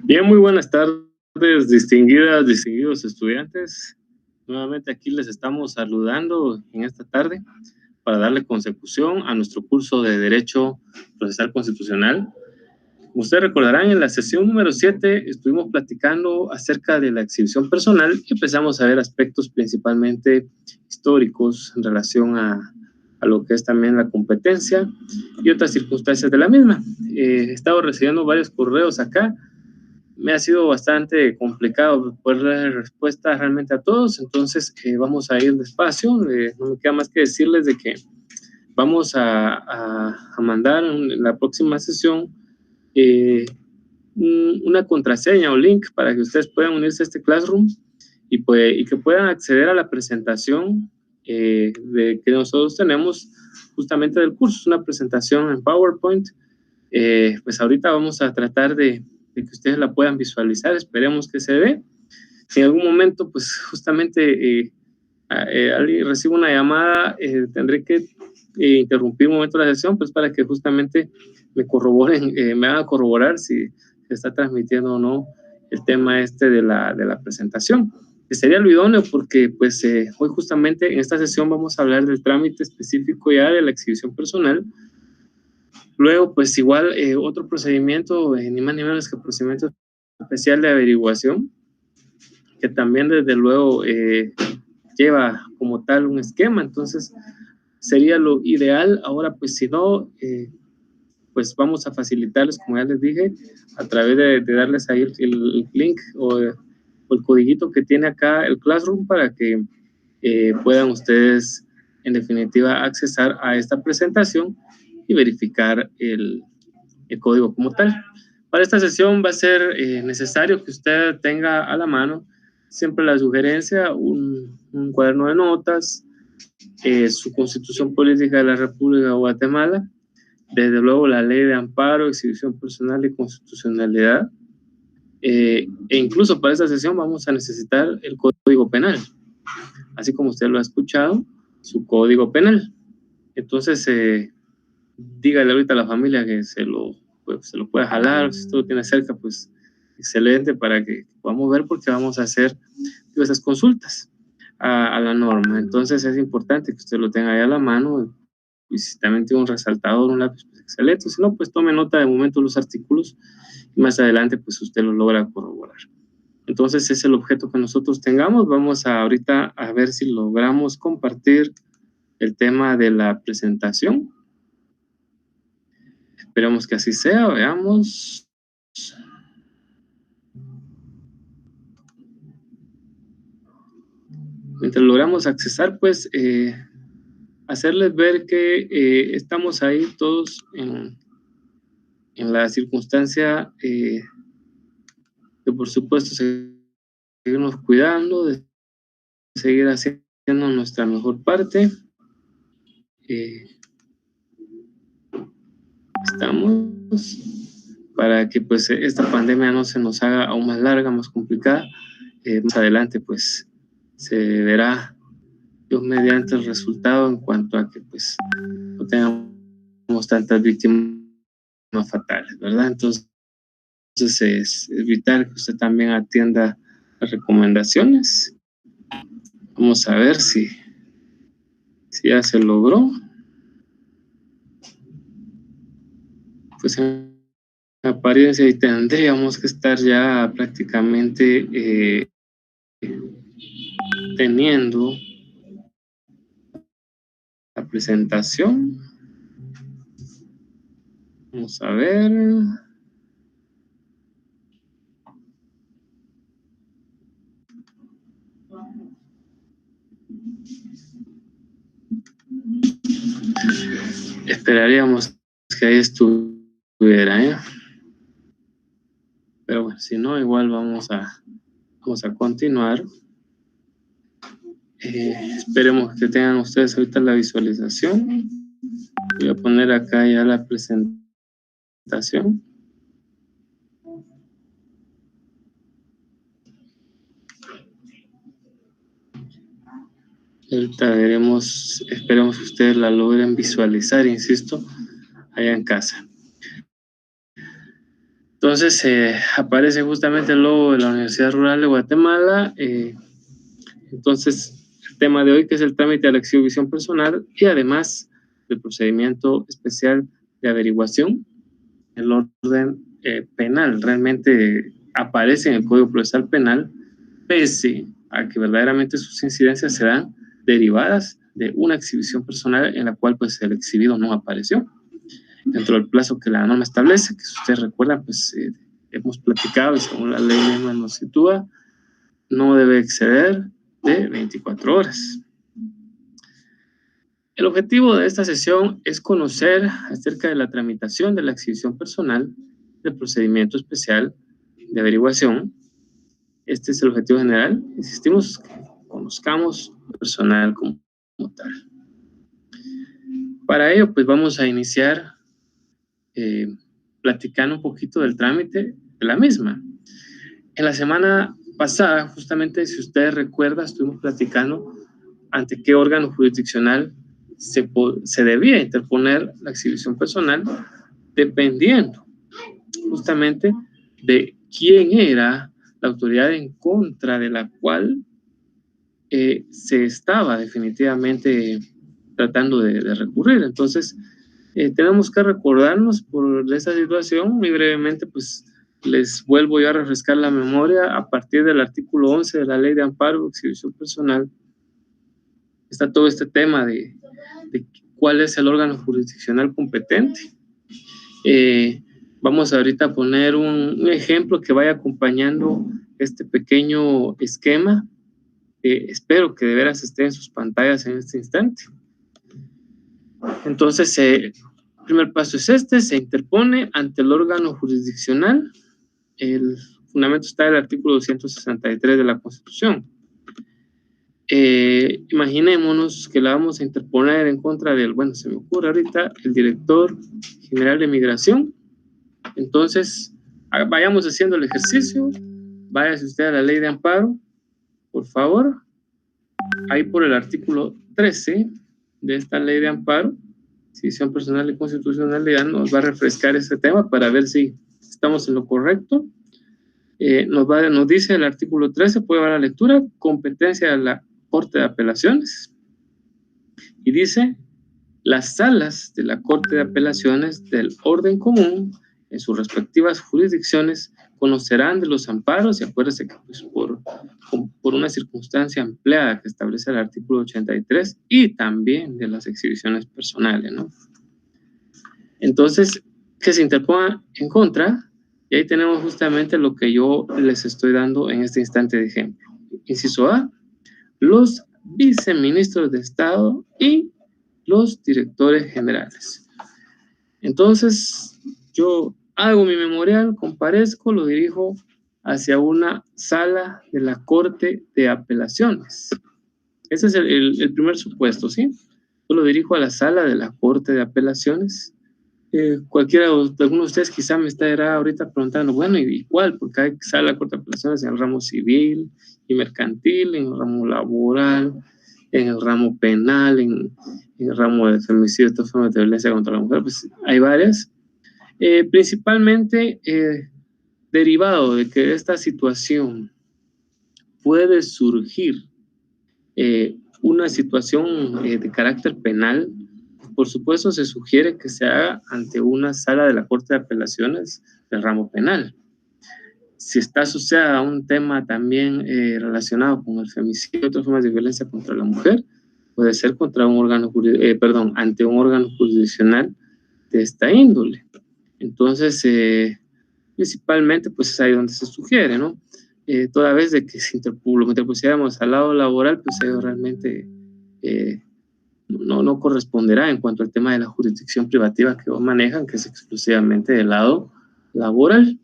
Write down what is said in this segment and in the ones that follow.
Bien, muy buenas tardes, distinguidos estudiantes. Nuevamente aquí les estamos saludando en esta tarde para darle consecución a nuestro curso de Derecho Procesal Constitucional. Como ustedes recordarán, en la sesión número 7 estuvimos platicando acerca de la exhibición personal y empezamos a ver aspectos principalmente históricos en relación a lo que es también la competencia y otras circunstancias de la misma. He estado recibiendo varios correos acá. Me ha sido bastante complicado poder dar respuesta realmente a todos, entonces vamos a ir despacio. No me queda más que decirles de que vamos a mandar en la próxima sesión una contraseña o link para que ustedes puedan unirse a este Classroom y que puedan acceder a la presentación que nosotros tenemos justamente del curso. Es una presentación en PowerPoint. Pues ahorita vamos a tratar de que ustedes la puedan visualizar, esperemos que se dé. Si en algún momento, pues justamente alguien recibe una llamada, tendré que interrumpir un momento la sesión, pues para que justamente me corroboren, me hagan corroborar si se está transmitiendo o no el tema este de la presentación. Que sería lo idóneo porque pues hoy justamente en esta sesión vamos a hablar del trámite específico ya de la exhibición personal. Luego, pues igual otro procedimiento, ni más ni menos que procedimiento especial de averiguación, que también desde luego lleva como tal un esquema. Entonces sería lo ideal. Ahora pues si no, pues vamos a facilitarles, como ya les dije, a través de darles ahí el link o el codiguito que tiene acá el Classroom para que puedan ustedes en definitiva accesar a esta presentación y verificar el código como tal. Para esta sesión va a ser necesario que usted tenga a la mano siempre la sugerencia, un cuaderno de notas, su Constitución Política de la República de Guatemala, desde luego la Ley de Amparo, Exhibición Personal y Constitucionalidad, e incluso para esta sesión vamos a necesitar el Código Penal, así como usted lo ha escuchado, su Código Penal. Entonces, dígale ahorita a la familia que se lo pueda jalar, si usted lo tiene cerca, pues excelente para que podamos ver, porque vamos a hacer esas consultas a la norma. Entonces es importante que usted lo tenga ahí a la mano, y si también tiene un resaltador, un lápiz, pues excelente. Si no, pues tome nota de momento los artículos y más adelante pues usted lo logra corroborar. Entonces es el objeto que nosotros tengamos. Vamos ahorita a ver si logramos compartir el tema de la presentación. Esperemos que así sea, veamos. Mientras logramos accesar, pues hacerles ver que estamos ahí todos en la circunstancia de, por supuesto, seguirnos cuidando, de seguir haciendo nuestra mejor parte. Estamos para que pues esta pandemia no se nos haga aún más larga, más complicada. Más adelante pues se verá Dios mediante el resultado en cuanto a que pues no tengamos tantas víctimas fatales, ¿verdad? Entonces es vital que usted también atienda las recomendaciones. Vamos a ver si ya se logró. Pues en apariencia y tendríamos que estar ya prácticamente teniendo la presentación. Vamos a ver. esperaríamos que ahí estuviera, ¿eh? Pero bueno, si no, igual vamos a continuar. Esperemos que tengan ustedes ahorita la visualización. Voy a poner acá ya la presentación. Ahorita veremos, esperemos que ustedes la logren visualizar, insisto, allá en casa. Entonces aparece justamente el logo de la Universidad Rural de Guatemala. Entonces, el tema de hoy, que es el trámite de la exhibición personal y además del procedimiento especial de averiguación, el orden penal realmente aparece en el Código Procesal Penal, pese a que verdaderamente sus incidencias se dan derivadas de una exhibición personal en la cual pues el exhibido no apareció dentro del plazo que la norma establece, que si ustedes recuerdan, pues hemos platicado y según la ley misma nos sitúa, no debe exceder de 24 horas. El objetivo de esta sesión es conocer acerca de la tramitación de la exhibición personal del procedimiento especial de averiguación. Este es el objetivo general. Insistimos que conozcamos el personal como tal. Para ello, pues vamos a iniciar platicando un poquito del trámite de la misma. En la semana pasada, justamente, si ustedes recuerdan, estuvimos platicando ante qué órgano jurisdiccional se debía interponer la exhibición personal, dependiendo justamente de quién era la autoridad en contra de la cual se estaba definitivamente tratando de recurrir. Entonces, tenemos que recordarnos por esa situación. Muy brevemente, pues les vuelvo yo a refrescar la memoria. A partir del artículo 11 de la Ley de Amparo y Exhibición Personal, está todo este tema de cuál es el órgano jurisdiccional competente. Vamos ahorita a poner un ejemplo que vaya acompañando este pequeño esquema. Espero que de veras esté en sus pantallas en este instante. Entonces, el primer paso es este: se interpone ante el órgano jurisdiccional. El fundamento está en el artículo 263 de la Constitución. Imaginémonos que la vamos a interponer en contra del, bueno, se me ocurre ahorita, el director general de Migración. Entonces, vayamos haciendo el ejercicio. Váyase usted a la Ley de Amparo, por favor. Ahí por el artículo 13 de esta Ley de Amparo, exhibición personal y constitucionalidad, nos va a refrescar este tema para ver si estamos en lo correcto. Nos dice el artículo 13, puede dar la lectura, competencia de la Corte de Apelaciones, y dice: las salas de la Corte de Apelaciones del orden común en sus respectivas jurisdicciones conocerán de los amparos, y acuérdense que pues, por una circunstancia ampliada que establece el artículo 83, y también de las exhibiciones personales, ¿no? Entonces, que se interponga en contra, y ahí tenemos justamente lo que yo les estoy dando en este instante de ejemplo. Inciso A: los viceministros de Estado y los directores generales. Entonces, yo hago mi memorial, comparezco, lo dirijo hacia una sala de la Corte de Apelaciones. Ese es el primer supuesto, ¿sí? Yo lo dirijo a la sala de la Corte de Apelaciones. Cualquiera de algunos de ustedes quizá me estará ahorita preguntando, bueno, ¿y cuál? Porque hay sala de la Corte de Apelaciones en el ramo civil y mercantil, en el ramo laboral, en el ramo penal, en el ramo de femicidio, estas formas de violencia contra la mujer. Pues hay varias. Principalmente derivado de que esta situación puede surgir una situación de carácter penal. Por supuesto, se sugiere que se haga ante una sala de la Corte de Apelaciones del ramo penal. Si está asociada a un tema también relacionado con el femicidio y otras formas de violencia contra la mujer, puede ser contra un órgano, ante un órgano jurisdiccional de esta índole. Entonces, principalmente, pues es ahí donde se sugiere, ¿no? Toda vez de que si lo interpusiéramos al lado laboral, pues ellos realmente no corresponderá en cuanto al tema de la jurisdicción privativa que manejan, que es exclusivamente del lado laboral.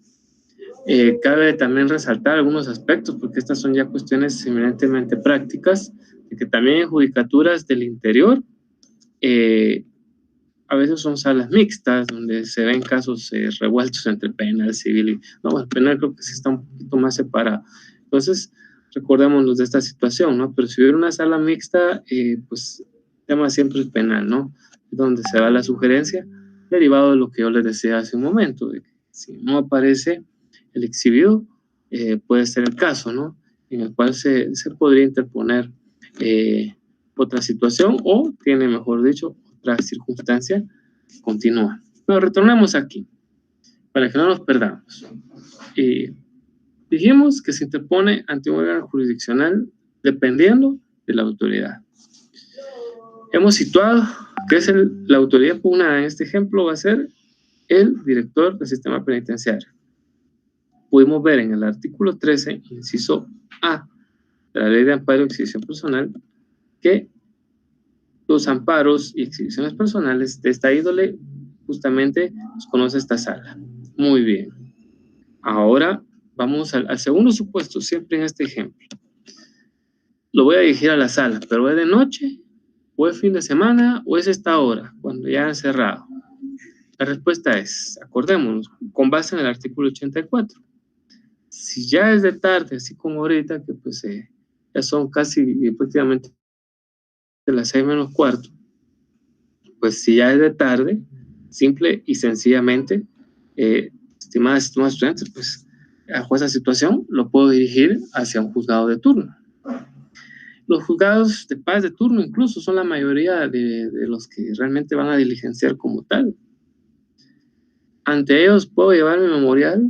Cabe también resaltar algunos aspectos, porque estas son ya cuestiones eminentemente prácticas, de que también en judicaturas del interior, a veces son salas mixtas, donde se ven casos revueltos entre penal, civil y... No, bueno, penal creo que sí está un poquito más separado. Entonces, recordémonos de esta situación, ¿no? Pero si hubiera una sala mixta, pues el tema siempre es penal, ¿no? Donde se da la sugerencia, derivado de lo que yo les decía hace un momento, de que si no aparece el exhibido, puede ser el caso, ¿no? En el cual se podría interponer otra situación o tiene, mejor dicho, otra circunstancia continúa. Pero retornemos aquí, para que no nos perdamos. Dijimos que se interpone ante un órgano jurisdiccional dependiendo de la autoridad. Hemos situado que es la autoridad pugnada en este ejemplo va a ser el director del sistema penitenciario. Pudimos ver en el artículo 13, inciso A, de la Ley de Amparo y Exhibición Personal, que los amparos y exhibiciones personales de esta índole justamente los conoce esta sala. Muy bien. Ahora vamos al segundo supuesto, siempre en este ejemplo. Lo voy a dirigir a la sala, pero ¿es de noche, o es fin de semana, o es esta hora, cuando ya han cerrado? La respuesta es, acordémonos, con base en el artículo 84. Si ya es de tarde, así como ahorita, que pues ya son casi prácticamente las 6 menos cuarto, pues si ya es de tarde, simple y sencillamente, estimadas estudiantes, pues bajo esa situación lo puedo dirigir hacia un juzgado de turno. Los juzgados de paz de turno incluso son la mayoría de los que realmente van a diligenciar como tal. Ante ellos puedo llevar mi memorial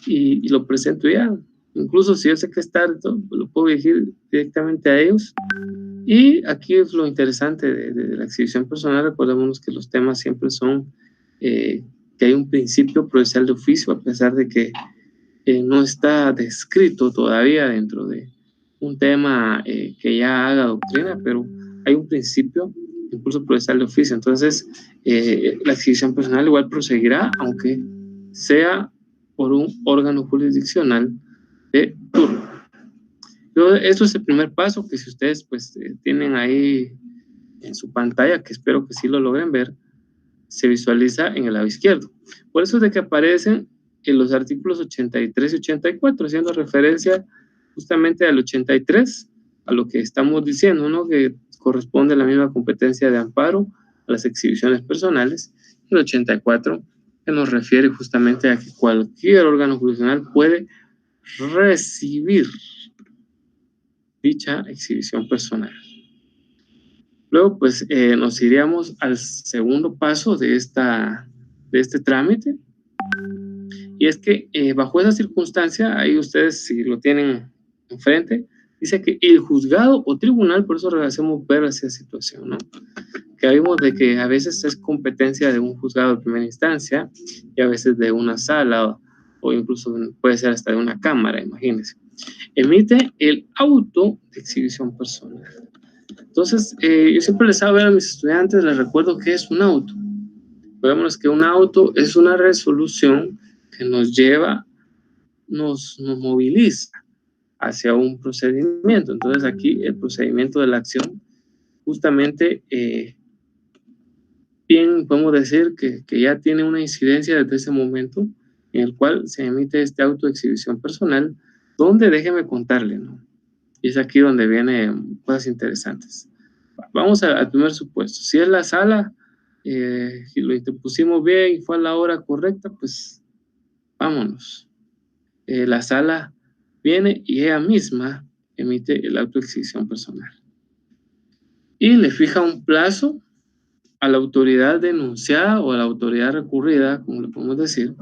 y lo presento ya. Incluso si yo sé que es tarde, lo puedo dirigir directamente a ellos. Y aquí es lo interesante de la exhibición personal. Recordémonos que los temas siempre son que hay un principio procesal de oficio, a pesar de que no está descrito todavía dentro de un tema que ya haga doctrina, pero hay un principio, impulso procesal de oficio. Entonces, la exhibición personal igual proseguirá, aunque sea por un órgano jurisdiccional de turno. Esto es el primer paso que si ustedes pues tienen ahí en su pantalla, que espero que sí lo logren ver, se visualiza en el lado izquierdo. Por eso es de que aparecen en los artículos 83 y 84, haciendo referencia justamente al 83, a lo que estamos diciendo, ¿no? Que corresponde a la misma competencia de amparo a las exhibiciones personales, y el 84 que nos refiere justamente a que cualquier órgano jurisdiccional puede recibir dicha exhibición personal. Luego, pues, nos iríamos al segundo paso de este trámite, y es que bajo esa circunstancia, ahí ustedes, si lo tienen enfrente, dice que el juzgado o tribunal, por eso hacemos ver esa situación, ¿no? Que vimos de que a veces es competencia de un juzgado de primera instancia y a veces de una sala o incluso puede ser hasta de una cámara, imagínense. Emite el auto de exhibición personal. Entonces, yo siempre les hago ver a mis estudiantes, les recuerdo que es un auto. Veamos que un auto es una resolución que nos lleva, nos moviliza hacia un procedimiento. Entonces, aquí el procedimiento de la acción, justamente, bien podemos decir que ya tiene una incidencia desde ese momento en el cual se emite este auto de exhibición personal, donde déjeme contarle, ¿no? Y es aquí donde vienen cosas interesantes. Vamos al primer supuesto. Si es la sala, y lo interpusimos bien y fue a la hora correcta, pues vámonos. La sala viene y ella misma emite el auto de exhibición personal. Y le fija un plazo a la autoridad denunciada o a la autoridad recurrida, como le podemos decir,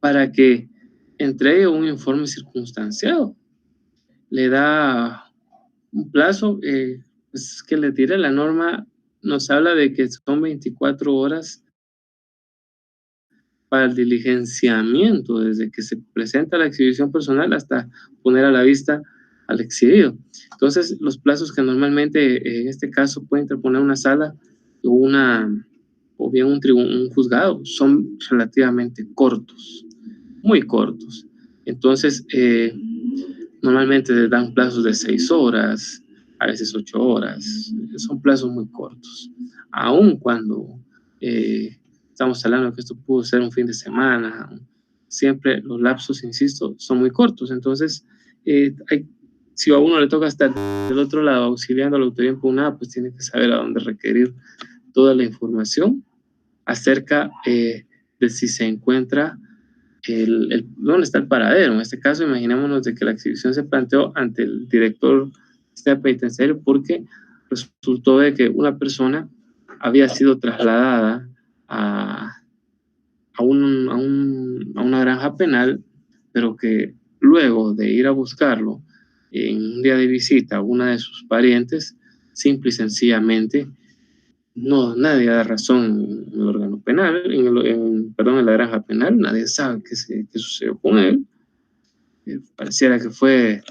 para que entregue un informe circunstanciado. Le da un plazo, pues que le tire la norma, nos habla de que son 24 horas para el diligenciamiento, desde que se presenta la exhibición personal hasta poner a la vista al exhibido. Entonces, los plazos que normalmente en este caso puede interponer una sala o bien un juzgado son relativamente cortos, muy cortos. Entonces, normalmente les dan plazos de 6 horas, a veces 8 horas, son plazos muy cortos. Aun cuando estamos hablando de que esto pudo ser un fin de semana, siempre los lapsos, insisto, son muy cortos. Entonces, si a uno le toca estar del otro lado auxiliando a la autoridad impugnada, pues tiene que saber a dónde requerir toda la información acerca de si se encuentra dónde está el paradero. En este caso, imaginémonos de que la exhibición se planteó ante el director del sistema penitenciario porque resultó de que una persona había sido trasladada a una granja penal, pero que luego de ir a buscarlo en un día de visita a una de sus parientes, simple y sencillamente, nadie da razón en el órgano penal, en la granja penal, nadie sabe qué sucedió con él. Pareciera que fue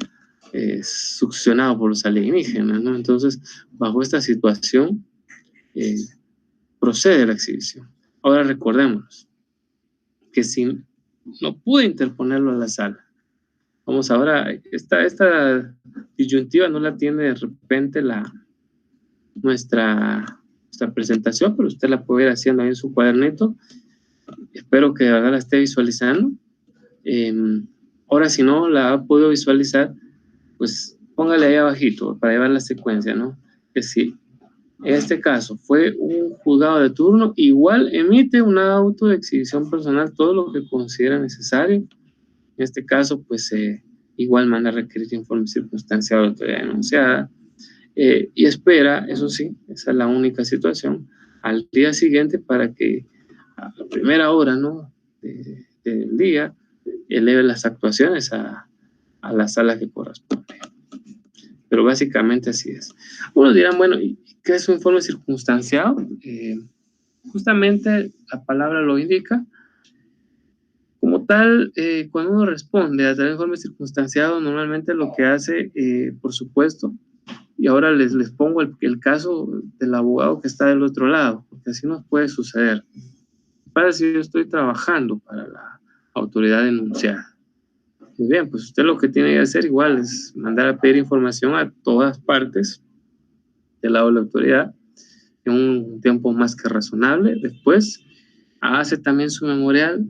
succionado por los alienígenas, ¿no? Entonces, bajo esta situación, procede la exhibición. Ahora recordemos que si no pude interponerlo a la sala, vamos ahora, esta disyuntiva no la tiene de repente nuestra presentación, pero usted la puede ir haciendo ahí en su cuadernito. Espero que de verdad la esté visualizando. Ahora, si no la ha podido visualizar, pues póngale ahí abajito para llevar la secuencia, ¿no? Que si en este caso fue un juzgado de turno, igual emite un auto de exhibición personal, todo lo que considera necesario. En este caso, pues igual manda a requerir informe circunstanciado de la autoridad denunciada. Y espera, eso sí, esa es la única situación, al día siguiente para que a la primera hora, ¿no?, del día eleve las actuaciones a la sala que corresponde. Pero básicamente así es. Unos dirán, bueno, ¿qué es un informe circunstanciado? Justamente la palabra lo indica. Como tal, cuando uno responde a través de informe circunstanciado, normalmente lo que hace, por supuesto, y ahora les pongo el caso del abogado que está del otro lado, porque así nos puede suceder. Para si yo estoy trabajando para la autoridad denunciada. Muy bien, pues usted lo que tiene que hacer igual es mandar a pedir información a todas partes del lado de la autoridad en un tiempo más que razonable. Después hace también su memorial.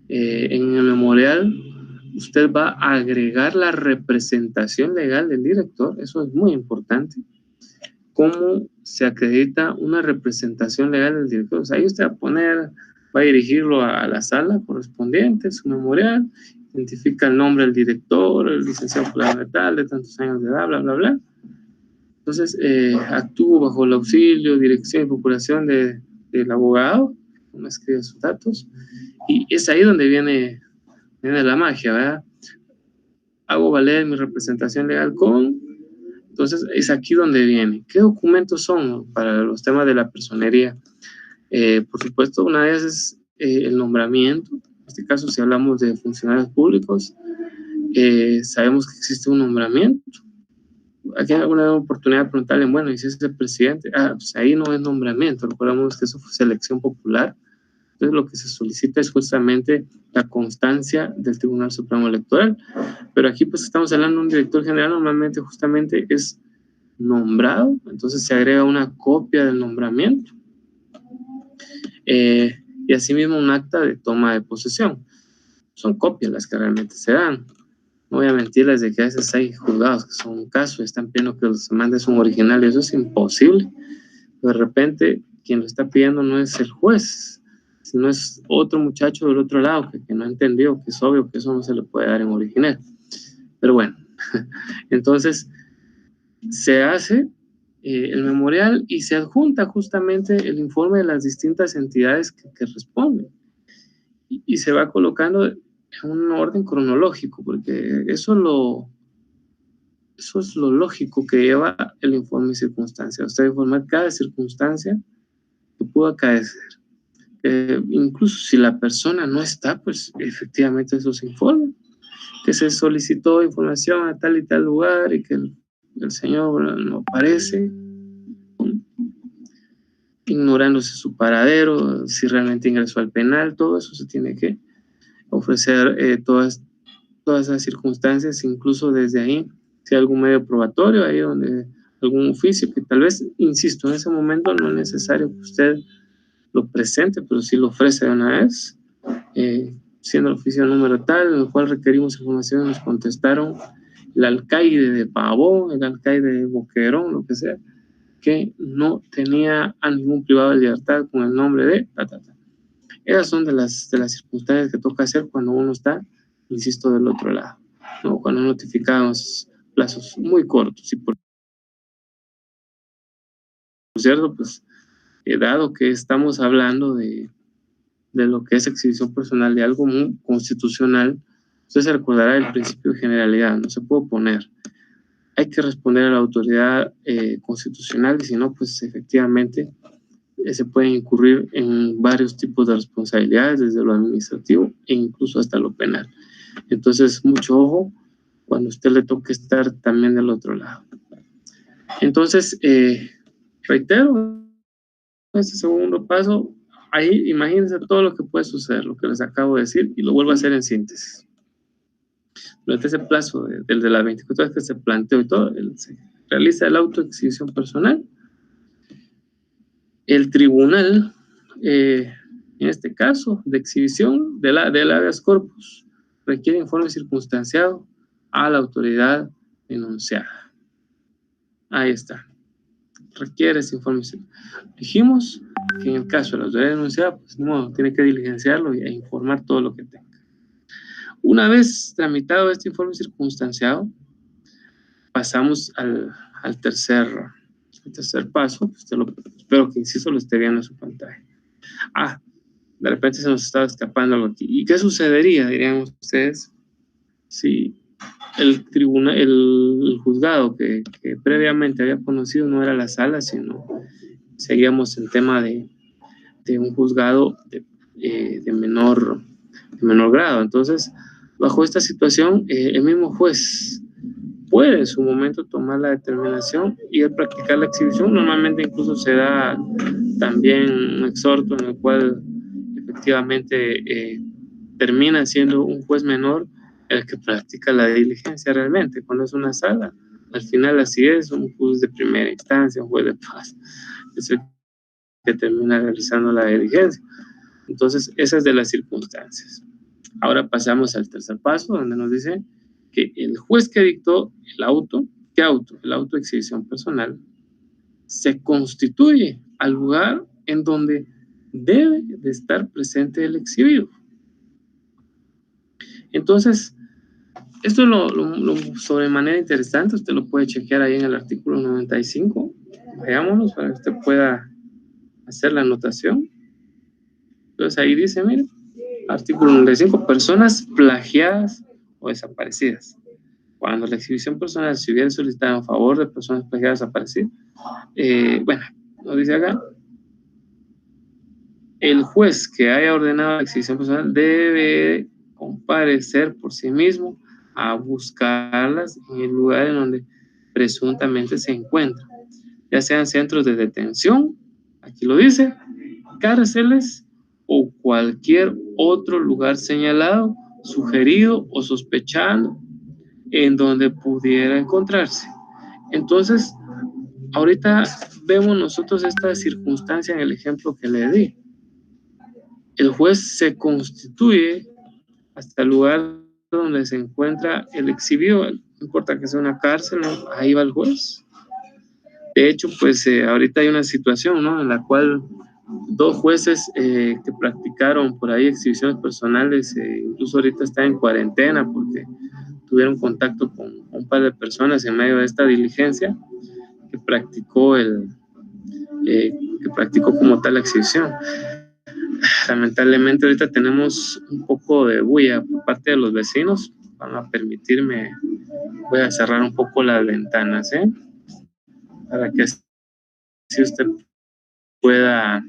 En el memorial usted va a agregar la representación legal del director, eso es muy importante. ¿Cómo se acredita una representación legal del director? O sea, ahí usted va a dirigirlo a la sala correspondiente, su memorial, identifica el nombre del director, el licenciado fulano de tal, de tantos años de edad, bla, bla, bla. Entonces, actúo bajo el auxilio, dirección y procuración del abogado, uno escribe sus datos, y es ahí donde viene la magia, ¿verdad? Hago valer mi representación legal entonces es aquí donde viene. ¿Qué documentos son para los temas de la personería? Por supuesto, una de ellas es el nombramiento. En este caso, si hablamos de funcionarios públicos, sabemos que existe un nombramiento. Aquí hay alguna oportunidad de preguntarle, bueno, ¿y si es el presidente? Pues ahí no es nombramiento. Recordamos que eso fue selección popular. Entonces, lo que se solicita es justamente la constancia del Tribunal Supremo Electoral. Pero aquí, pues, estamos hablando de un director general, normalmente justamente es nombrado, entonces se agrega una copia del nombramiento. Y asimismo un acta de toma de posesión. Son copias las que realmente se dan. No voy a mentirles de que a veces hay juzgados que son un caso y están pidiendo que los mandes un original, y eso es imposible. De repente, quien lo está pidiendo no es el juez, sino es otro muchacho del otro lado que no entendió, que es obvio que eso no se le puede dar en original. Pero bueno, entonces se hace el memorial y se adjunta justamente el informe de las distintas entidades que responden. Y se va colocando en un orden cronológico, porque eso es lo lógico que lleva el informe de circunstancia. Usted informar cada circunstancia que pudo acaecer. Incluso si la persona no está, pues efectivamente eso se informa. que se solicitó información a tal y tal lugar y que el señor no aparece, ignorándose su paradero, si realmente ingresó al penal, todo eso se tiene que ofrecer, todas esas circunstancias, incluso desde ahí, si hay algún medio probatorio, ahí donde algún oficio, que tal vez, insisto, en ese momento no es necesario que usted lo presente, pero sí lo ofrece de una vez, siendo el oficio número tal, en el cual requerimos información, nos contestaron el alcaide de Pavón, el alcaide de Boquerón, lo que sea, que no tenía a ningún privado de libertad con el nombre de Esas son de las circunstancias que toca hacer cuando uno está, insisto, del otro lado, ¿no? Cuando notificamos plazos muy cortos. Y por cierto, pues, dado que estamos hablando de lo que es exhibición personal, de algo muy constitucional, usted se recordará el principio de generalidad, no se puede oponer. Hay que responder a la autoridad constitucional, y si no, pues efectivamente se pueden incurrir en varios tipos de responsabilidades, desde lo administrativo e incluso hasta lo penal. Entonces, mucho ojo cuando a usted le toque estar también del otro lado. Entonces, reitero, este segundo paso, ahí imagínense todo lo que puede suceder, lo que les acabo de decir, y lo vuelvo a hacer en síntesis. Durante ese plazo de las 24 horas que se planteó y todo, se realiza el auto de exhibición personal. El tribunal, en este caso, de exhibición del habeas corpus, requiere informe circunstanciado a la autoridad denunciada. Ahí está. Requiere ese informe. Dijimos que en el caso de la autoridad denunciada, pues no, tiene que diligenciarlo e informar todo lo que tenga. Una vez tramitado este informe circunstanciado, pasamos al tercer paso. Espero que, insisto, lo esté viendo en su pantalla. De repente se nos estaba escapando algo aquí. ¿Y qué sucedería, dirían ustedes, si el tribunal, el juzgado que previamente había conocido no era la sala, sino seguíamos en tema de un juzgado de menor grado? Entonces, bajo esta situación, el mismo juez puede en su momento tomar la determinación y al practicar la exhibición. Normalmente incluso se da también un exhorto en el cual efectivamente termina siendo un juez menor el que practica la diligencia realmente. Cuando es una sala, al final así es, un juez de primera instancia, un juez de paz, es el que termina realizando la diligencia. Entonces, esas de las circunstancias. Ahora pasamos al tercer paso, donde nos dice que el juez que dictó el auto, ¿qué auto? El auto de exhibición personal, se constituye al lugar en donde debe de estar presente el exhibido. Entonces, esto es lo sobremanera interesante. Usted lo puede chequear ahí en el artículo 95. Veámonos para que usted pueda hacer la anotación. Entonces ahí dice, mire, artículo 95, personas plagiadas o desaparecidas. Cuando la exhibición personal se hubiera solicitado en favor de personas plagiadas o desaparecidas, bueno, nos dice acá, el juez que haya ordenado la exhibición personal debe comparecer por sí mismo a buscarlas en el lugar en donde presuntamente se encuentran, ya sean centros de detención, aquí lo dice, cárceles o cualquier otro lugar señalado, sugerido o sospechado en donde pudiera encontrarse. Entonces, ahorita vemos nosotros esta circunstancia en el ejemplo que le di. El juez se constituye hasta el lugar donde se encuentra el exhibido, no importa que sea una cárcel, ¿no? Ahí va el juez. De hecho, pues ahorita hay una situación, ¿no?, en la cual dos jueces que practicaron por ahí exhibiciones personales, incluso ahorita están en cuarentena porque tuvieron contacto con un par de personas en medio de esta diligencia que practicó como tal la exhibición. Lamentablemente ahorita tenemos un poco de bulla por parte de los vecinos. Van a permitirme, voy a cerrar un poco las ventanas, para que así usted pueda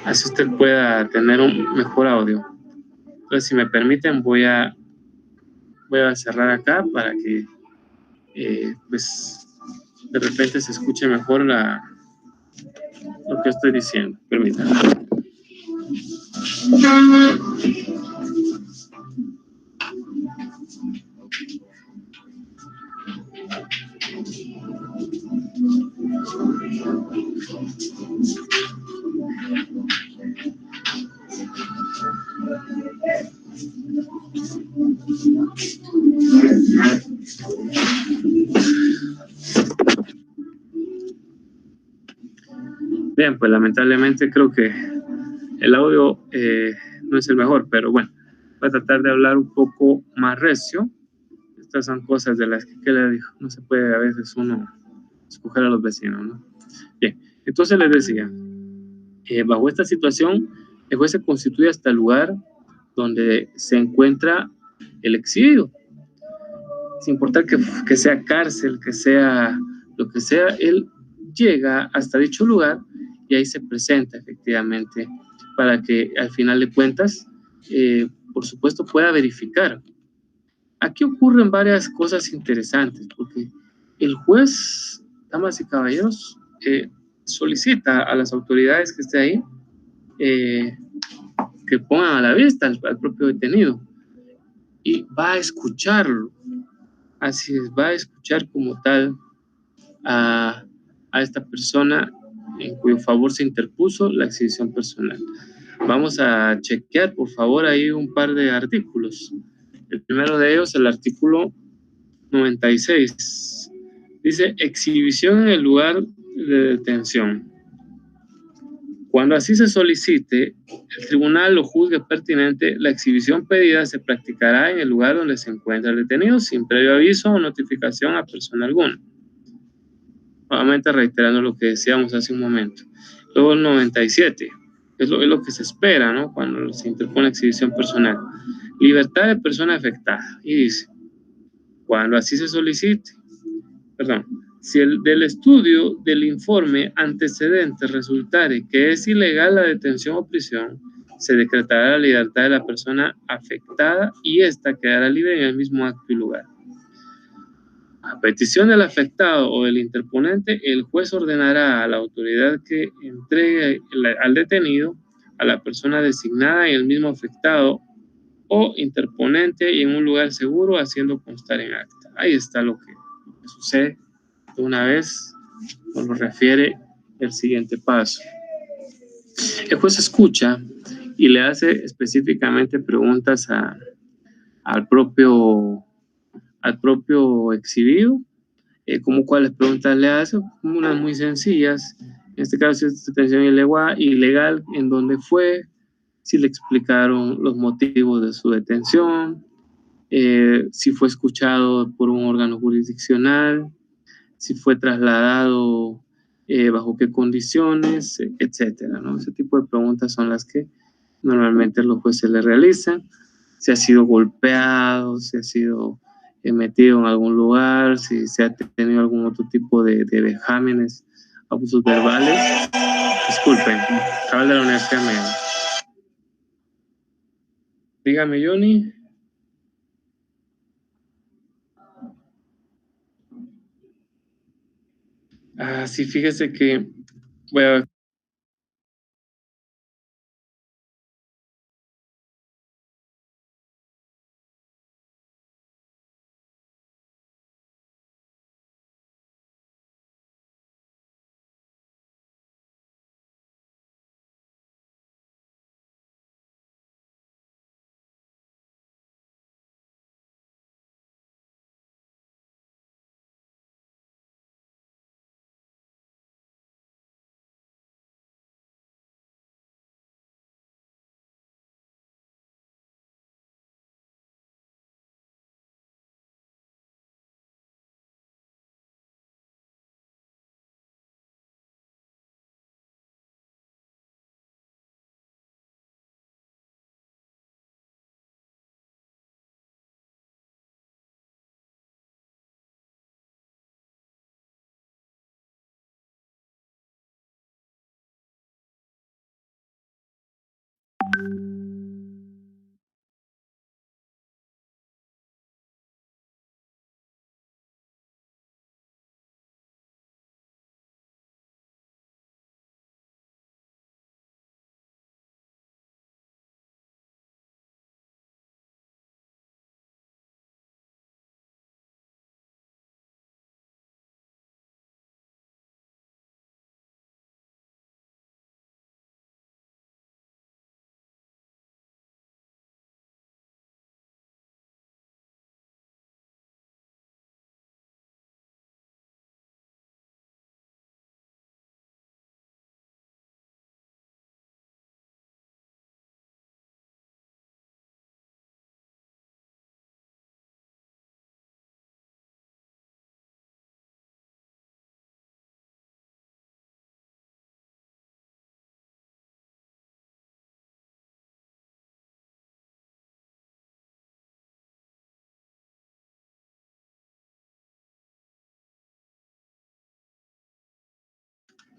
Así usted pueda tener un mejor audio. Entonces, si me permiten, voy a cerrar acá para que pues de repente se escuche mejor lo que estoy diciendo. Permítanme. Bien, pues lamentablemente creo que el audio no es el mejor, pero bueno, voy a tratar de hablar un poco más recio. Estas son cosas de las que, ¿qué le digo? No se puede a veces uno escoger a los vecinos, ¿no? Bien, entonces les decía, bajo esta situación, el juez se constituye hasta el lugar donde se encuentra el exhibido. Sin importar que sea cárcel, que sea lo que sea, él llega hasta dicho lugar y ahí se presenta efectivamente para que al final de cuentas, por supuesto, pueda verificar. Aquí ocurren varias cosas interesantes porque el juez, damas y caballeros, solicita a las autoridades que esté ahí que pongan a la vista al propio detenido y va a escucharlo. Así es, va a escuchar como tal a esta persona en cuyo favor se interpuso la exhibición personal. Vamos a chequear, por favor, ahí un par de artículos. El primero de ellos, el artículo 96. Dice, exhibición en el lugar de detención. Cuando así se solicite, el tribunal lo juzgue pertinente, la exhibición pedida se practicará en el lugar donde se encuentra el detenido sin previo aviso o notificación a persona alguna. Nuevamente reiterando lo que decíamos hace un momento. Luego el 97, es lo que se espera, ¿no? Cuando se interpone exhibición personal. Libertad de persona afectada. Y dice, cuando así se solicite, si del estudio del informe antecedente resultare que es ilegal la detención o prisión, se decretará la libertad de la persona afectada y ésta quedará libre en el mismo acto y lugar. A petición del afectado o del interponente, el juez ordenará a la autoridad que entregue al detenido a la persona designada en el mismo afectado o interponente y en un lugar seguro, haciendo constar en acta. Ahí está lo que sucede de una vez, nos lo refiere el siguiente paso. El juez escucha y le hace específicamente preguntas al propio exhibido, como cuáles preguntas le hace, unas muy sencillas. En este caso, si es detención ilegal, en dónde fue, si le explicaron los motivos de su detención, si fue escuchado por un órgano jurisdiccional, si fue trasladado, bajo qué condiciones, etcétera, ¿no? Ese tipo de preguntas son las que normalmente los jueces le realizan. Si ha sido golpeado, si ha sido metido en algún lugar, si se ha tenido algún otro tipo de vejámenes, abusos verbales. Disculpen, cabal de la Universidad Media. Dígame, Johnny. Sí, fíjese que voy a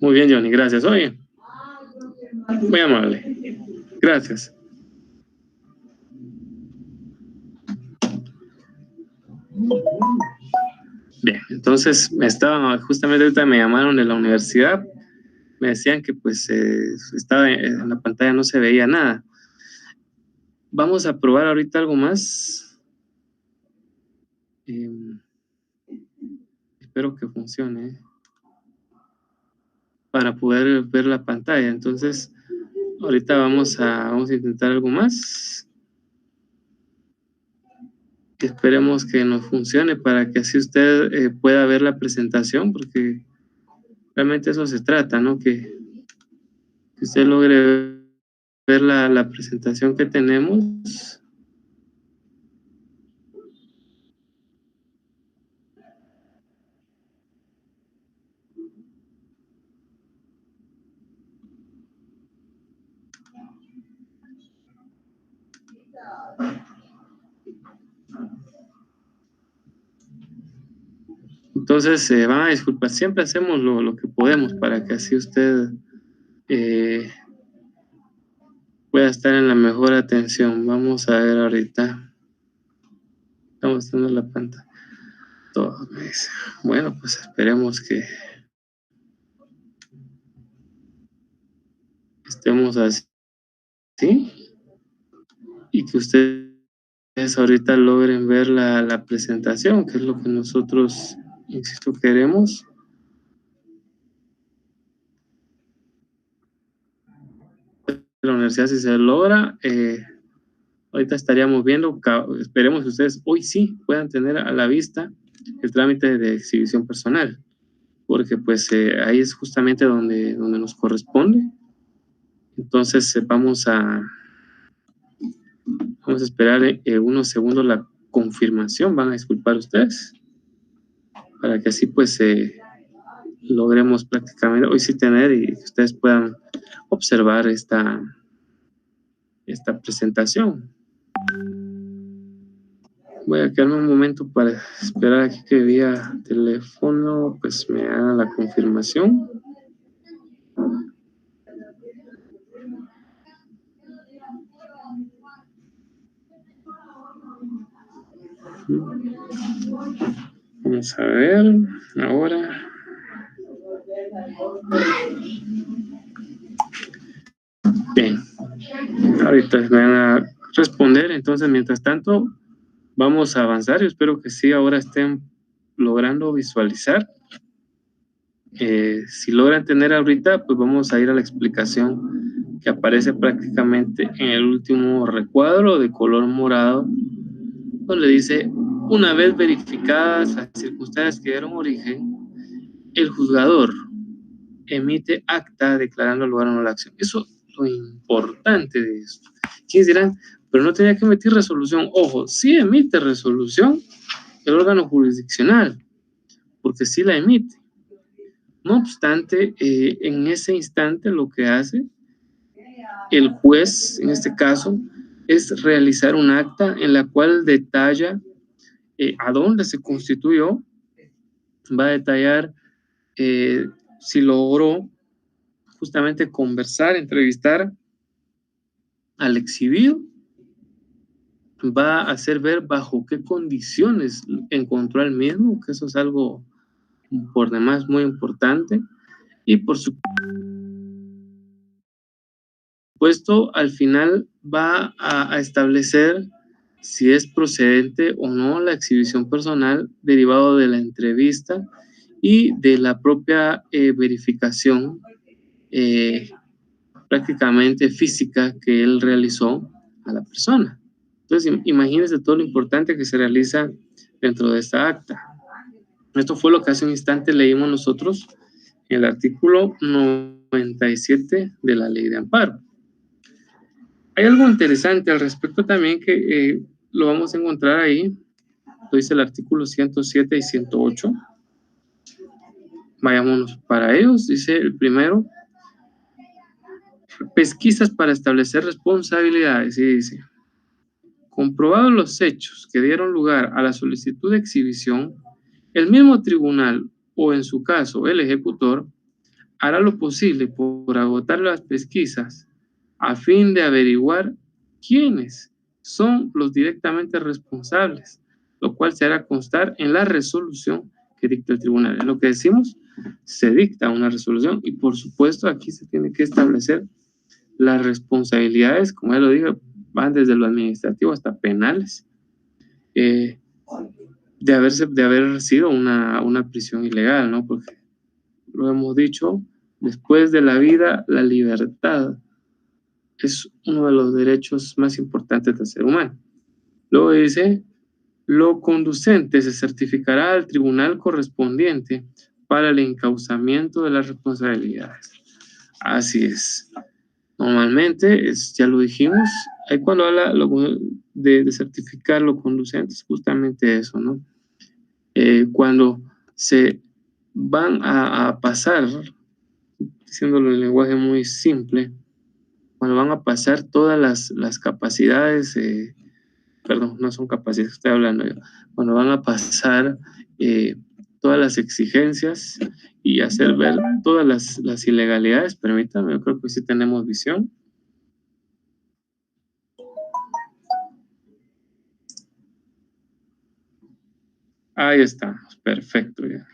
Muy bien, Johnny, gracias. Oye, muy amable. Gracias. Bien, entonces justamente ahorita me llamaron de la universidad, me decían que pues estaba en la pantalla, no se veía nada. Vamos a probar ahorita algo más. Espero que funcione para poder ver la pantalla. Entonces, ahorita vamos a intentar algo más. Esperemos que nos funcione para que así usted pueda ver la presentación, porque realmente eso se trata, ¿no? Que usted logre ver la presentación que tenemos. Entonces, van a disculpar, siempre hacemos lo que podemos para que así usted pueda estar en la mejor atención. Vamos a ver ahorita. Estamos dando la pantalla. Todo me dice. Bueno, pues esperemos que estemos así y que ustedes ahorita logren ver la presentación, que es lo que nosotros, insisto, queremos. La universidad, si se logra, ahorita estaríamos viendo, esperemos que ustedes hoy sí puedan tener a la vista el trámite de exhibición personal, porque pues ahí es justamente donde nos corresponde. Entonces vamos a esperar unos segundos la confirmación, van a disculpar ustedes, para que así pues logremos prácticamente hoy sí tener y que ustedes puedan observar esta presentación. Voy a quedarme un momento para esperar aquí que vía teléfono pues me haga la confirmación. Vamos a ver ahora. Bien, ahorita me van a responder, entonces mientras tanto vamos a avanzar. Yo espero que sí ahora estén logrando visualizar. Si logran tener ahorita, pues vamos a ir a la explicación que aparece prácticamente en el último recuadro de color morado, donde dice: una vez verificadas las circunstancias que dieron origen, el juzgador emite acta declarando el lugar o no la acción. Eso es lo importante de esto. ¿Quiénes dirán? Pero no tenía que emitir resolución. Ojo, sí emite resolución el órgano jurisdiccional, porque sí la emite. No obstante, en ese instante lo que hace el juez, en este caso, es realizar un acta en la cual detalla a dónde se constituyó, va a detallar si logró justamente conversar, entrevistar al exhibido, va a hacer ver bajo qué condiciones encontró al mismo, que eso es algo por demás muy importante, y por supuesto al final va a establecer si es procedente o no la exhibición personal derivado de la entrevista y de la propia verificación prácticamente física que él realizó a la persona. Entonces, imagínense todo lo importante que se realiza dentro de esta acta. Esto fue lo que hace un instante leímos nosotros en el artículo 97 de la Ley de Amparo. Hay algo interesante al respecto también que lo vamos a encontrar ahí, lo dice el artículo 107 y 108. Vayámonos para ellos. Dice el primero: pesquisas para establecer responsabilidades. Y dice: comprobados los hechos que dieron lugar a la solicitud de exhibición, el mismo tribunal o en su caso el ejecutor hará lo posible por agotar las pesquisas a fin de averiguar quiénes son los directamente responsables, lo cual se hará constar en la resolución que dicta el tribunal. En lo que decimos, se dicta una resolución y por supuesto aquí se tiene que establecer las responsabilidades, como ya lo dije, van desde lo administrativo hasta penales, de haber sido una prisión ilegal, ¿no? Porque lo hemos dicho, después de la vida, la libertad es uno de los derechos más importantes del ser humano. Luego dice, lo conducente se certificará al tribunal correspondiente para el encauzamiento de las responsabilidades. Así es. Normalmente, ya lo dijimos, ahí cuando habla de certificar lo conducente, es justamente eso, ¿no? Cuando se van a pasar, diciéndolo en lenguaje muy simple, cuando van a pasar todas las capacidades, perdón, no son capacidades, estoy hablando yo, cuando van a pasar todas las exigencias y hacer ver todas las ilegalidades, permítanme, yo creo que sí tenemos visión. Ahí estamos, perfecto. Ya.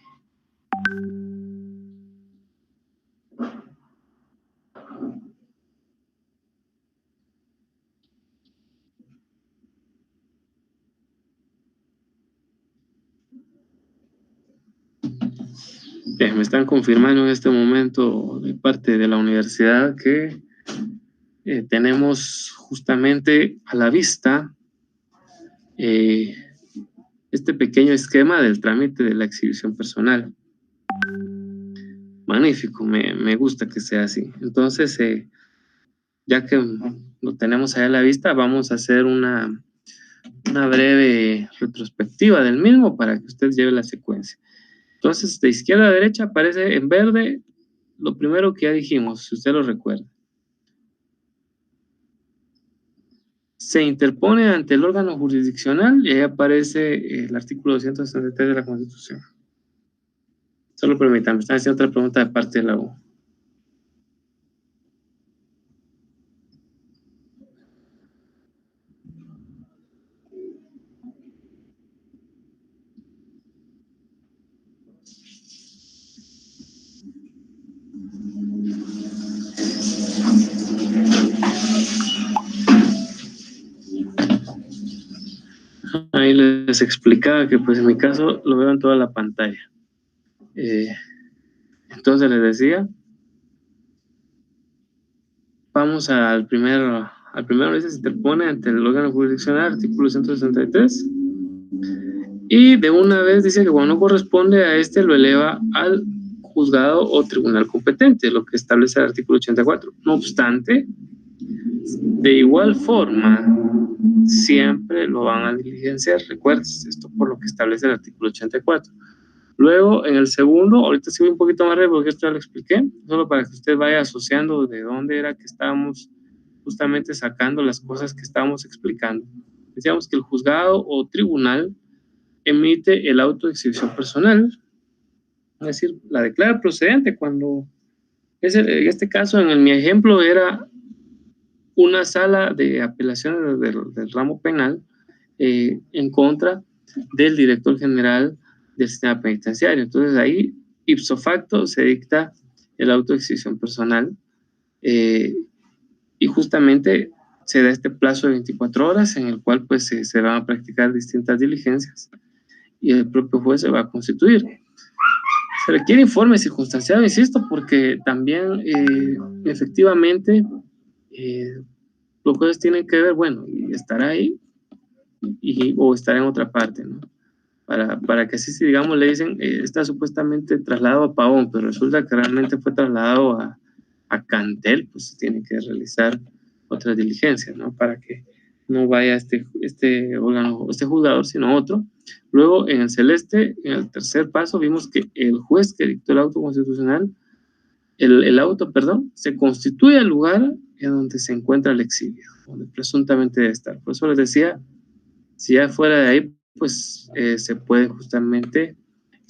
Me están confirmando en este momento de parte de la universidad que tenemos justamente a la vista este pequeño esquema del trámite de la exhibición personal. Magnífico, me gusta que sea así. Entonces, ya que lo tenemos ahí a la vista, vamos a hacer una breve retrospectiva del mismo para que usted lleve la secuencia. Entonces, de izquierda a derecha aparece en verde lo primero que ya dijimos, si usted lo recuerda. Se interpone ante el órgano jurisdiccional y ahí aparece el artículo 263 de la Constitución. Solo permítanme, están haciendo otra pregunta de parte de la U. Ahí les explicaba que pues en mi caso lo veo en toda la pantalla. Entonces les decía, vamos al primero dice, se interpone ante el órgano jurisdiccional, artículo 163, y de una vez dice que cuando no corresponde a este lo eleva al juzgado o tribunal competente, lo que establece el artículo 84. No obstante, de igual forma, siempre lo van a diligenciar. Recuerdes, esto por lo que establece el artículo 84. Luego, en el segundo, ahorita sí voy un poquito más rápido porque esto ya lo expliqué, solo para que usted vaya asociando de dónde era que estábamos justamente sacando las cosas que estábamos explicando. Decíamos que el juzgado o tribunal emite el auto de exhibición personal, es decir, la declara procedente cuando, en este caso, en mi ejemplo, era una sala de apelaciones del ramo penal en contra del director general del sistema penitenciario. Entonces ahí, ipso facto, se dicta el auto de exhibición personal y justamente se da este plazo de 24 horas en el cual pues se van a practicar distintas diligencias y el propio juez se va a constituir. Se requiere informe circunstanciado, insisto, porque también efectivamente los jueces tienen que ver, bueno, y estar ahí o estar en otra parte, ¿no? Para que así, si digamos, le dicen, está supuestamente trasladado a Pavón, pero resulta que realmente fue trasladado a Cantel, pues tiene que realizar otras diligencias, ¿no? Para que no vaya este órgano, este juzgador, sino otro. Luego, en el celeste, en el tercer paso, vimos que el juez que dictó el auto constitucional, el auto, perdón, se constituye el lugar en donde se encuentra el exhibio, donde presuntamente debe estar. Por eso les decía, si ya fuera de ahí, pues se puede justamente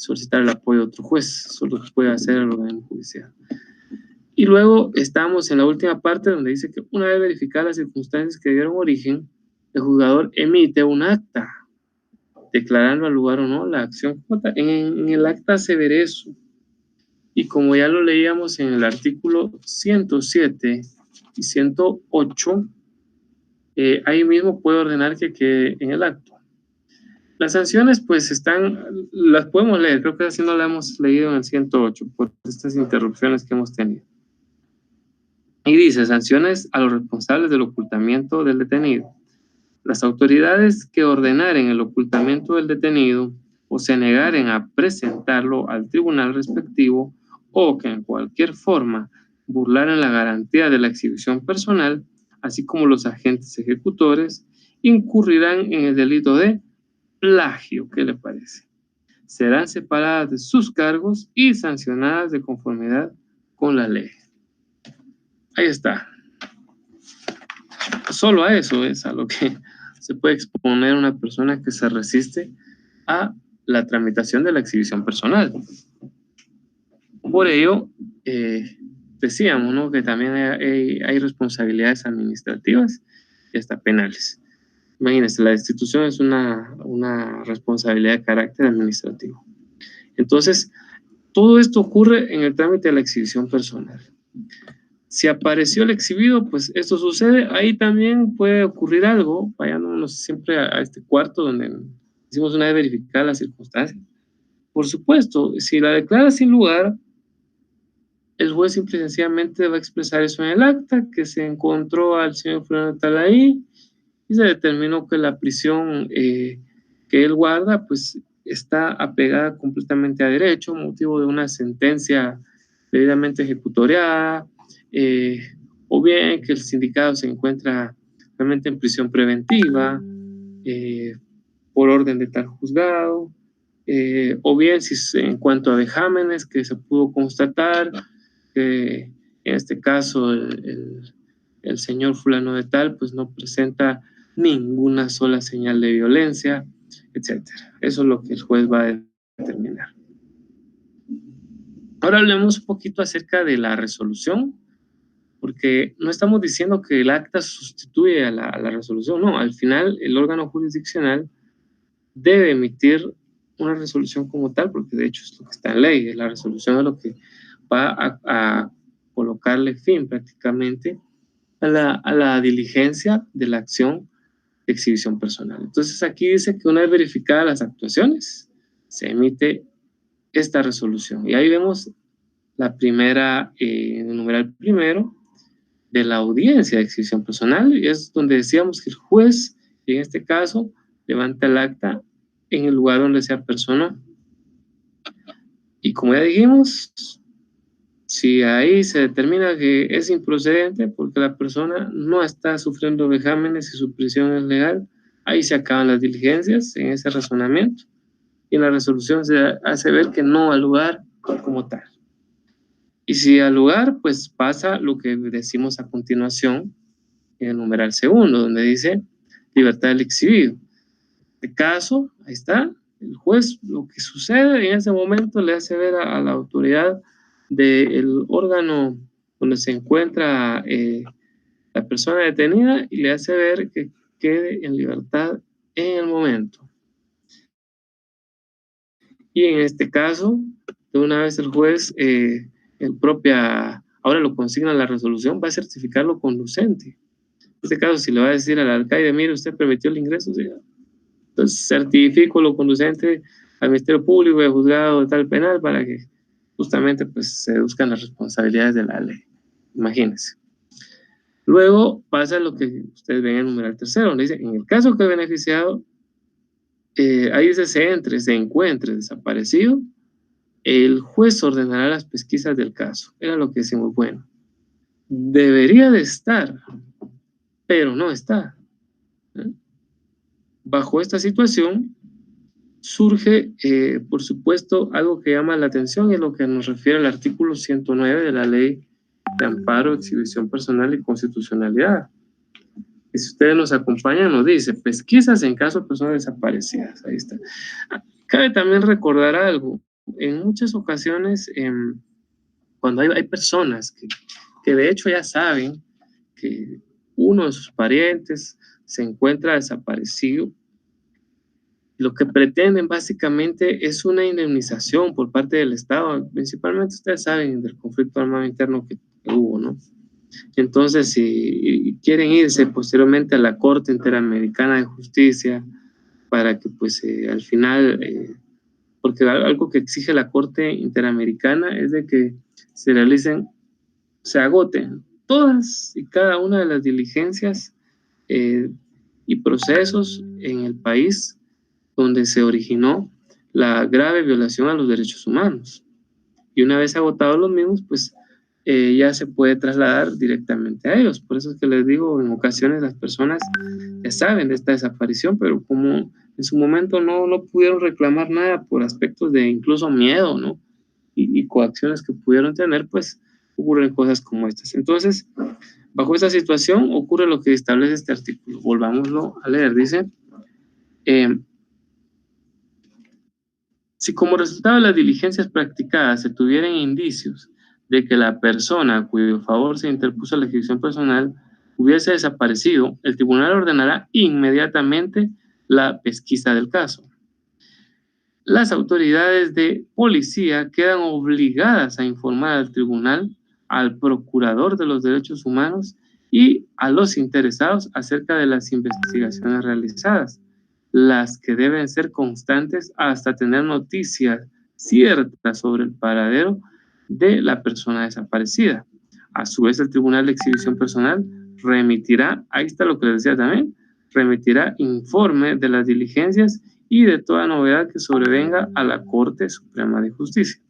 solicitar el apoyo de otro juez, solo puede hacer el organismo judicial. Y luego estamos en la última parte donde dice que una vez verificadas las circunstancias que dieron origen, el juzgador emite un acta declarando al lugar o no la acción. En el acta se ve eso. Y como ya lo leíamos en el artículo 107 y 108, ahí mismo puede ordenar que quede en el acto. Las sanciones pues las podemos leer, creo que así no la hemos leído en el 108 por estas interrupciones que hemos tenido. Y dice, sanciones a los responsables del ocultamiento del detenido. Las autoridades que ordenaren el ocultamiento del detenido o se negaren a presentarlo al tribunal respectivo o que en cualquier forma burlaren la garantía de la exhibición personal, así como los agentes ejecutores, incurrirán en el delito de plagio. ¿Qué le parece? Serán separadas de sus cargos y sancionadas de conformidad con la ley. Ahí está. Solo a eso es a lo que se puede exponer una persona que se resiste a la tramitación de la exhibición personal. Por ello, decíamos, ¿no?, que también hay responsabilidades administrativas y hasta penales. Imagínense, la destitución es una responsabilidad de carácter administrativo. Entonces, todo esto ocurre en el trámite de la exhibición personal. Si apareció el exhibido, pues esto sucede. Ahí también puede ocurrir algo. Vayámonos siempre a este cuarto donde hicimos una vez verificar las circunstancias. Por supuesto, si la declara sin lugar, el juez simple y sencillamente va a expresar eso en el acta, que se encontró al señor fulano tal ahí, y se determinó que la prisión que él guarda, pues está apegada completamente a derecho, motivo de una sentencia debidamente ejecutoriada, o bien que el sindicado se encuentra realmente en prisión preventiva, por orden de tal juzgado, o bien si en cuanto a vejámenes que se pudo constatar, que en este caso el señor fulano de tal pues no presenta ninguna sola señal de violencia, etcétera. Eso es lo que el juez va a determinar. Ahora hablemos un poquito acerca de la resolución, porque no estamos diciendo que el acta sustituye a la resolución, no, al final el órgano jurisdiccional debe emitir una resolución como tal, porque de hecho es lo que está en ley, la resolución es lo que va a colocarle fin prácticamente a la diligencia de la acción de exhibición personal. Entonces aquí dice que una vez verificadas las actuaciones, se emite esta resolución. Y ahí vemos la primera, el numeral primero, de la audiencia de exhibición personal, y es donde decíamos que el juez, en este caso, levanta el acta en el lugar donde se apersonó. Y como ya dijimos, si ahí se determina que es improcedente porque la persona no está sufriendo vejámenes y su prisión es legal, ahí se acaban las diligencias en ese razonamiento y en la resolución se hace ver que no al lugar como tal. Y si al lugar, pues pasa lo que decimos a continuación en el numeral segundo, donde dice libertad del exhibido. De caso, ahí está, el juez, lo que sucede en ese momento le hace ver a la autoridad del órgano donde se encuentra la persona detenida y le hace ver que quede en libertad en el momento. Y en este caso, de una vez el juez, ahora lo consigna la resolución, va a certificarlo conducente. En este caso, si le va a decir al alcaide, mire, usted permitió el ingreso, ¿sí? Entonces certifico lo conducente al Ministerio Público y al juzgado de tal penal para que justamente pues se deduzcan las responsabilidades de la ley. Imagínense. Luego pasa lo que ustedes ven en el numeral tercero, donde dice, en el caso que el beneficiado, ahí dice se encuentre desaparecido, el juez ordenará las pesquisas del caso. Era lo que decimos, bueno, debería de estar, pero no está. Bajo esta situación, surge, por supuesto, algo que llama la atención y es lo que nos refiere al artículo 109 de la Ley de Amparo, Exhibición Personal y Constitucionalidad. Y si ustedes nos acompañan, nos dice, pesquisas en caso de personas desaparecidas. Ahí está. Cabe también recordar algo. en muchas ocasiones, cuando hay personas que de hecho ya saben que uno de sus parientes se encuentra desaparecido, lo que pretenden básicamente es una indemnización por parte del Estado. Principalmente ustedes saben del conflicto armado interno que hubo, ¿no? Entonces, si quieren irse posteriormente a la Corte Interamericana de Justicia para que pues al final, porque algo que exige la Corte Interamericana es de que se realicen, se agoten todas y cada una de las diligencias eh, y procesos en el país donde se originó la grave violación a los derechos humanos. Y una vez agotados los mismos, pues ya se puede trasladar directamente a ellos. Por eso es que les digo, en ocasiones las personas ya saben de esta desaparición, pero como en su momento no pudieron reclamar nada por aspectos de incluso miedo, ¿no? Y coacciones que pudieron tener, pues ocurren cosas como estas. Entonces, bajo esta situación ocurre lo que establece este artículo. Volvámoslo a leer. Dice, si como resultado de las diligencias practicadas se tuvieran indicios de que la persona a cuyo favor se interpuso la ejecución personal hubiese desaparecido, el tribunal ordenará inmediatamente la pesquisa del caso. Las autoridades de policía quedan obligadas a informar al tribunal, al procurador de los derechos humanos y a los interesados acerca de las investigaciones realizadas, las que deben ser constantes hasta tener noticias ciertas sobre el paradero de la persona desaparecida. A su vez, el Tribunal de Exhibición Personal remitirá, ahí está lo que les decía también, remitirá informe de las diligencias y de toda novedad que sobrevenga a la Corte Suprema de Justicia.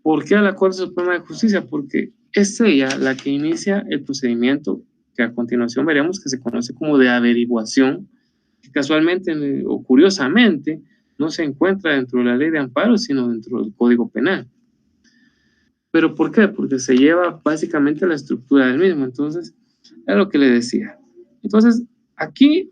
¿Por qué a la Corte Suprema de Justicia? Porque es ella la que inicia el procedimiento que a continuación veremos que se conoce como de averiguación, que casualmente o curiosamente no se encuentra dentro de la ley de amparo, sino dentro del Código Penal. ¿Pero por qué? Porque se lleva básicamente la estructura del mismo. Entonces, es lo que le decía. Entonces, aquí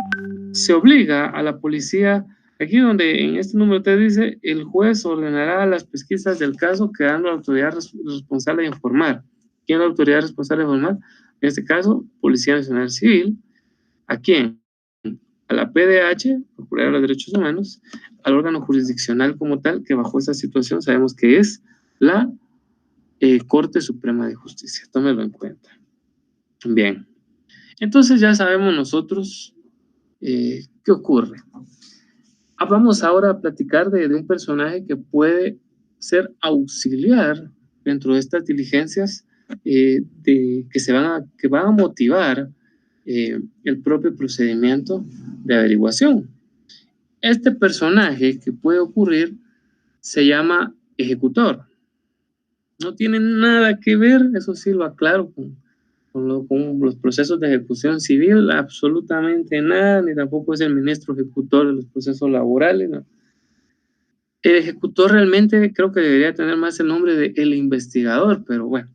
se obliga a la policía, aquí donde en este número 3 dice, el juez ordenará las pesquisas del caso quedando la autoridad responsable de informar. ¿Quién es la autoridad responsable de informar? En este caso, Policía Nacional Civil. ¿A quién? A la PDH, Procuraduría de los Derechos Humanos, al órgano jurisdiccional como tal, que bajo esa situación sabemos que es la Corte Suprema de Justicia. Tómelo en cuenta. Bien. Entonces ya sabemos nosotros qué ocurre. Vamos ahora a platicar de un personaje que puede ser auxiliar dentro de estas diligencias que van a motivar el propio procedimiento de averiguación. Este personaje que puede ocurrir se llama ejecutor. No tiene nada que ver, eso sí lo aclaro, con los procesos de ejecución civil, absolutamente nada, ni tampoco es el ministro ejecutor de los procesos laborales, ¿no? El ejecutor realmente creo que debería tener más el nombre de el investigador, pero bueno,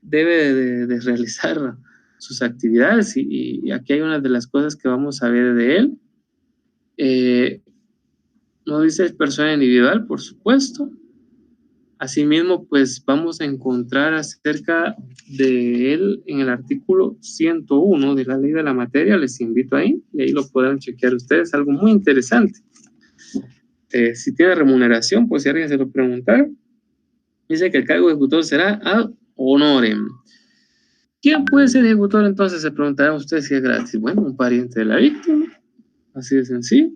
debe de realizar sus actividades y aquí hay una de las cosas que vamos a ver de él. No dice persona individual, por supuesto. Asimismo, pues vamos a encontrar acerca de él en el artículo 101 de la Ley de la Materia. Les invito ahí y ahí lo podrán chequear ustedes. Algo muy interesante. Si tiene remuneración, pues si alguien se lo pregunta, dice que el cargo de ejecutor será ad honorem. ¿Quién puede ser ejecutor entonces? Se preguntarán ustedes si es gratis. Bueno, un pariente de la víctima, así de sencillo.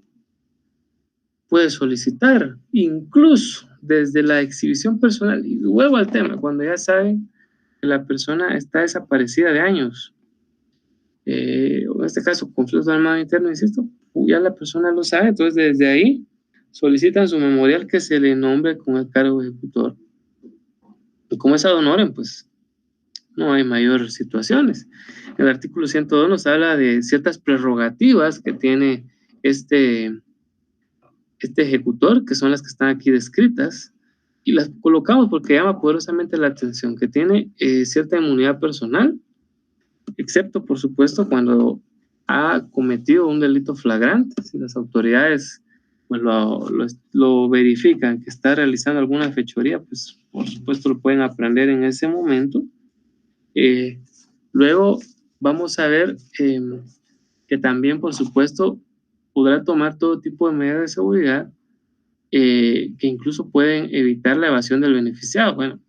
Puede solicitar, incluso desde la exhibición personal. Y vuelvo al tema, cuando ya saben que la persona está desaparecida de años. En este caso, conflicto armado interno, insisto, ya la persona lo sabe, entonces desde ahí solicitan su memorial que se le nombre con el cargo de ejecutor. Y como es ad honorem, pues no hay mayor situaciones. El artículo 102 nos habla de ciertas prerrogativas que tiene este ejecutor, que son las que están aquí descritas, y las colocamos porque llama poderosamente la atención, que tiene cierta inmunidad personal, excepto, por supuesto, cuando ha cometido un delito flagrante, si las autoridades pues lo verifican que está realizando alguna fechoría, pues por supuesto lo pueden aprender en ese momento. Luego vamos a ver que también, por supuesto, podrá tomar todo tipo de medidas de seguridad que incluso pueden evitar la evasión del beneficiado. Bueno,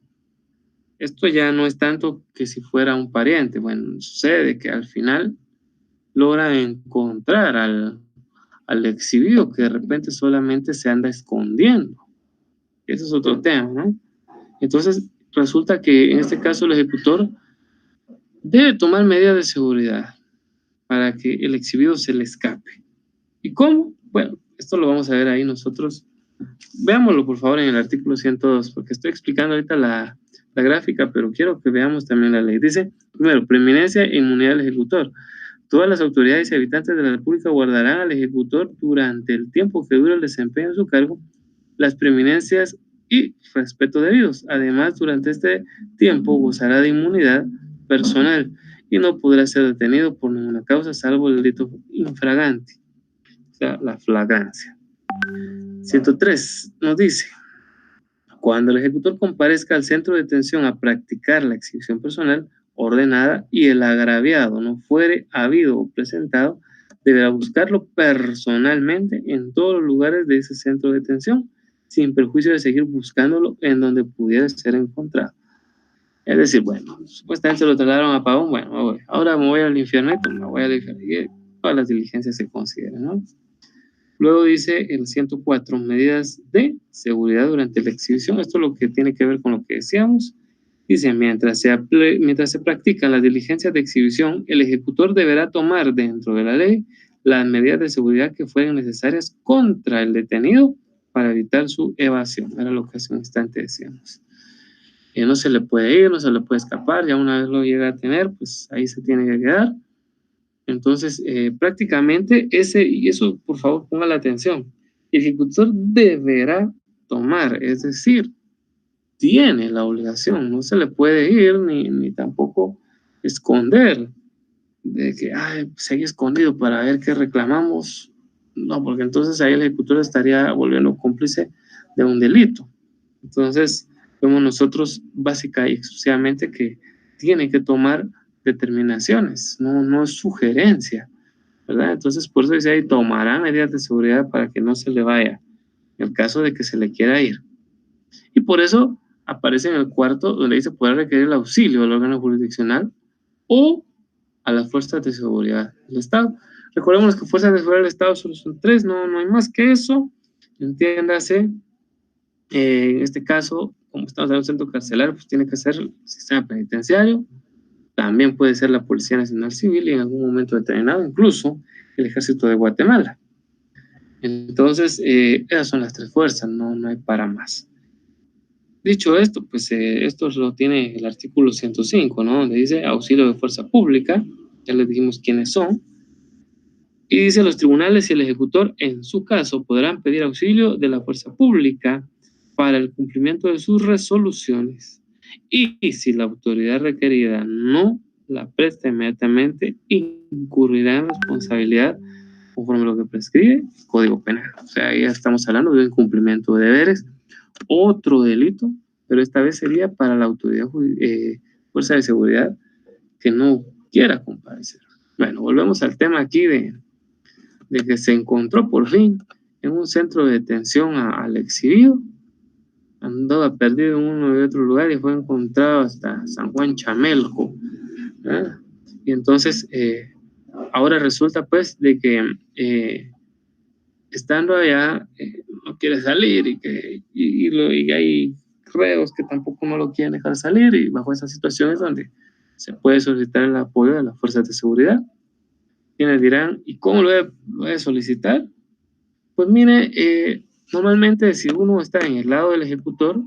esto ya no es tanto que si fuera un pariente. Bueno, sucede que al final logran encontrar al exhibido que de repente solamente se anda escondiendo. Ese es otro tema, ¿no? Entonces, resulta que en este caso el ejecutor debe tomar medidas de seguridad para que el exhibido se le escape. ¿Y cómo? Bueno, esto lo vamos a ver ahí nosotros. Veámoslo, por favor, en el artículo 102, porque estoy explicando ahorita la gráfica, pero quiero que veamos también la ley. Dice, primero, preeminencia e inmunidad del ejecutor. Todas las autoridades y habitantes de la República guardarán al ejecutor durante el tiempo que dure el desempeño de su cargo las preeminencias y respeto debidos. Además, durante este tiempo gozará de inmunidad personal y no podrá ser detenido por ninguna causa salvo el delito infragante, o sea, la flagrancia. 103 nos dice, cuando el ejecutor comparezca al centro de detención a practicar la exhibición personal ordenada y el agraviado no fuere habido o presentado, deberá buscarlo personalmente en todos los lugares de ese centro de detención, sin perjuicio de seguir buscándolo en donde pudiera ser encontrado. Es decir, bueno, supuestamente lo trasladaron a Pavón, bueno, ahora me voy al infierno, me voy al infierno, y todas las diligencias se consideran, ¿no? Luego dice el 104, medidas de seguridad durante la exhibición. Esto es lo que tiene que ver con lo que decíamos. Dice, mientras se practican las diligencias de exhibición, el ejecutor deberá tomar dentro de la ley las medidas de seguridad que fueran necesarias contra el detenido para evitar su evasión. Era lo que hace un instante decíamos. No se le puede ir, no se le puede escapar, ya una vez lo llega a tener, pues ahí se tiene que quedar. Entonces, prácticamente y eso por favor ponga la atención, el ejecutor deberá tomar, es decir, tiene la obligación, no se le puede ir ni tampoco esconder, de que seguir escondido para ver qué reclamamos, no, porque entonces ahí el ejecutor estaría volviendo cómplice de un delito. Entonces, vemos nosotros básica y exclusivamente que tiene que tomar determinaciones, no es sugerencia, ¿verdad? Entonces, por eso dice ahí, tomará medidas de seguridad para que no se le vaya, en el caso de que se le quiera ir. Y por eso aparece en el cuarto, donde dice, poder requerir el auxilio del órgano jurisdiccional o a las fuerzas de seguridad del Estado. Recordemos que fuerzas de seguridad del Estado solo son 3, no hay más que eso. Entiéndase, en este caso, como estamos en un centro carcelario, pues tiene que ser el sistema penitenciario, también puede ser la Policía Nacional Civil y en algún momento determinado, incluso el Ejército de Guatemala. Entonces, esas son las 3 fuerzas, no hay para más. Dicho esto, pues esto lo tiene el artículo 105, ¿no? Donde dice auxilio de fuerza pública, ya les dijimos quiénes son, y dice los tribunales y el ejecutor, en su caso, podrán pedir auxilio de la fuerza pública para el cumplimiento de sus resoluciones, y si la autoridad requerida no la presta inmediatamente, incurrirá en responsabilidad conforme a lo que prescribe el Código Penal. O sea, ya estamos hablando de un incumplimiento de deberes, otro delito, pero esta vez sería para la autoridad fuerza de seguridad que no quiera comparecer. Bueno, volvemos al tema aquí de que se encontró por fin en un centro de detención al exhibido, andaba perdido en uno y otro lugar y fue encontrado hasta San Juan Chamelco, ¿eh? Y entonces ahora resulta pues de que estando allá no quiere salir y hay reos que tampoco no lo quieren dejar salir, y bajo esas situaciones donde se puede solicitar el apoyo de las fuerzas de seguridad. Quienes dirán, ¿y cómo lo voy a solicitar? Pues mire, normalmente si uno está en el lado del ejecutor,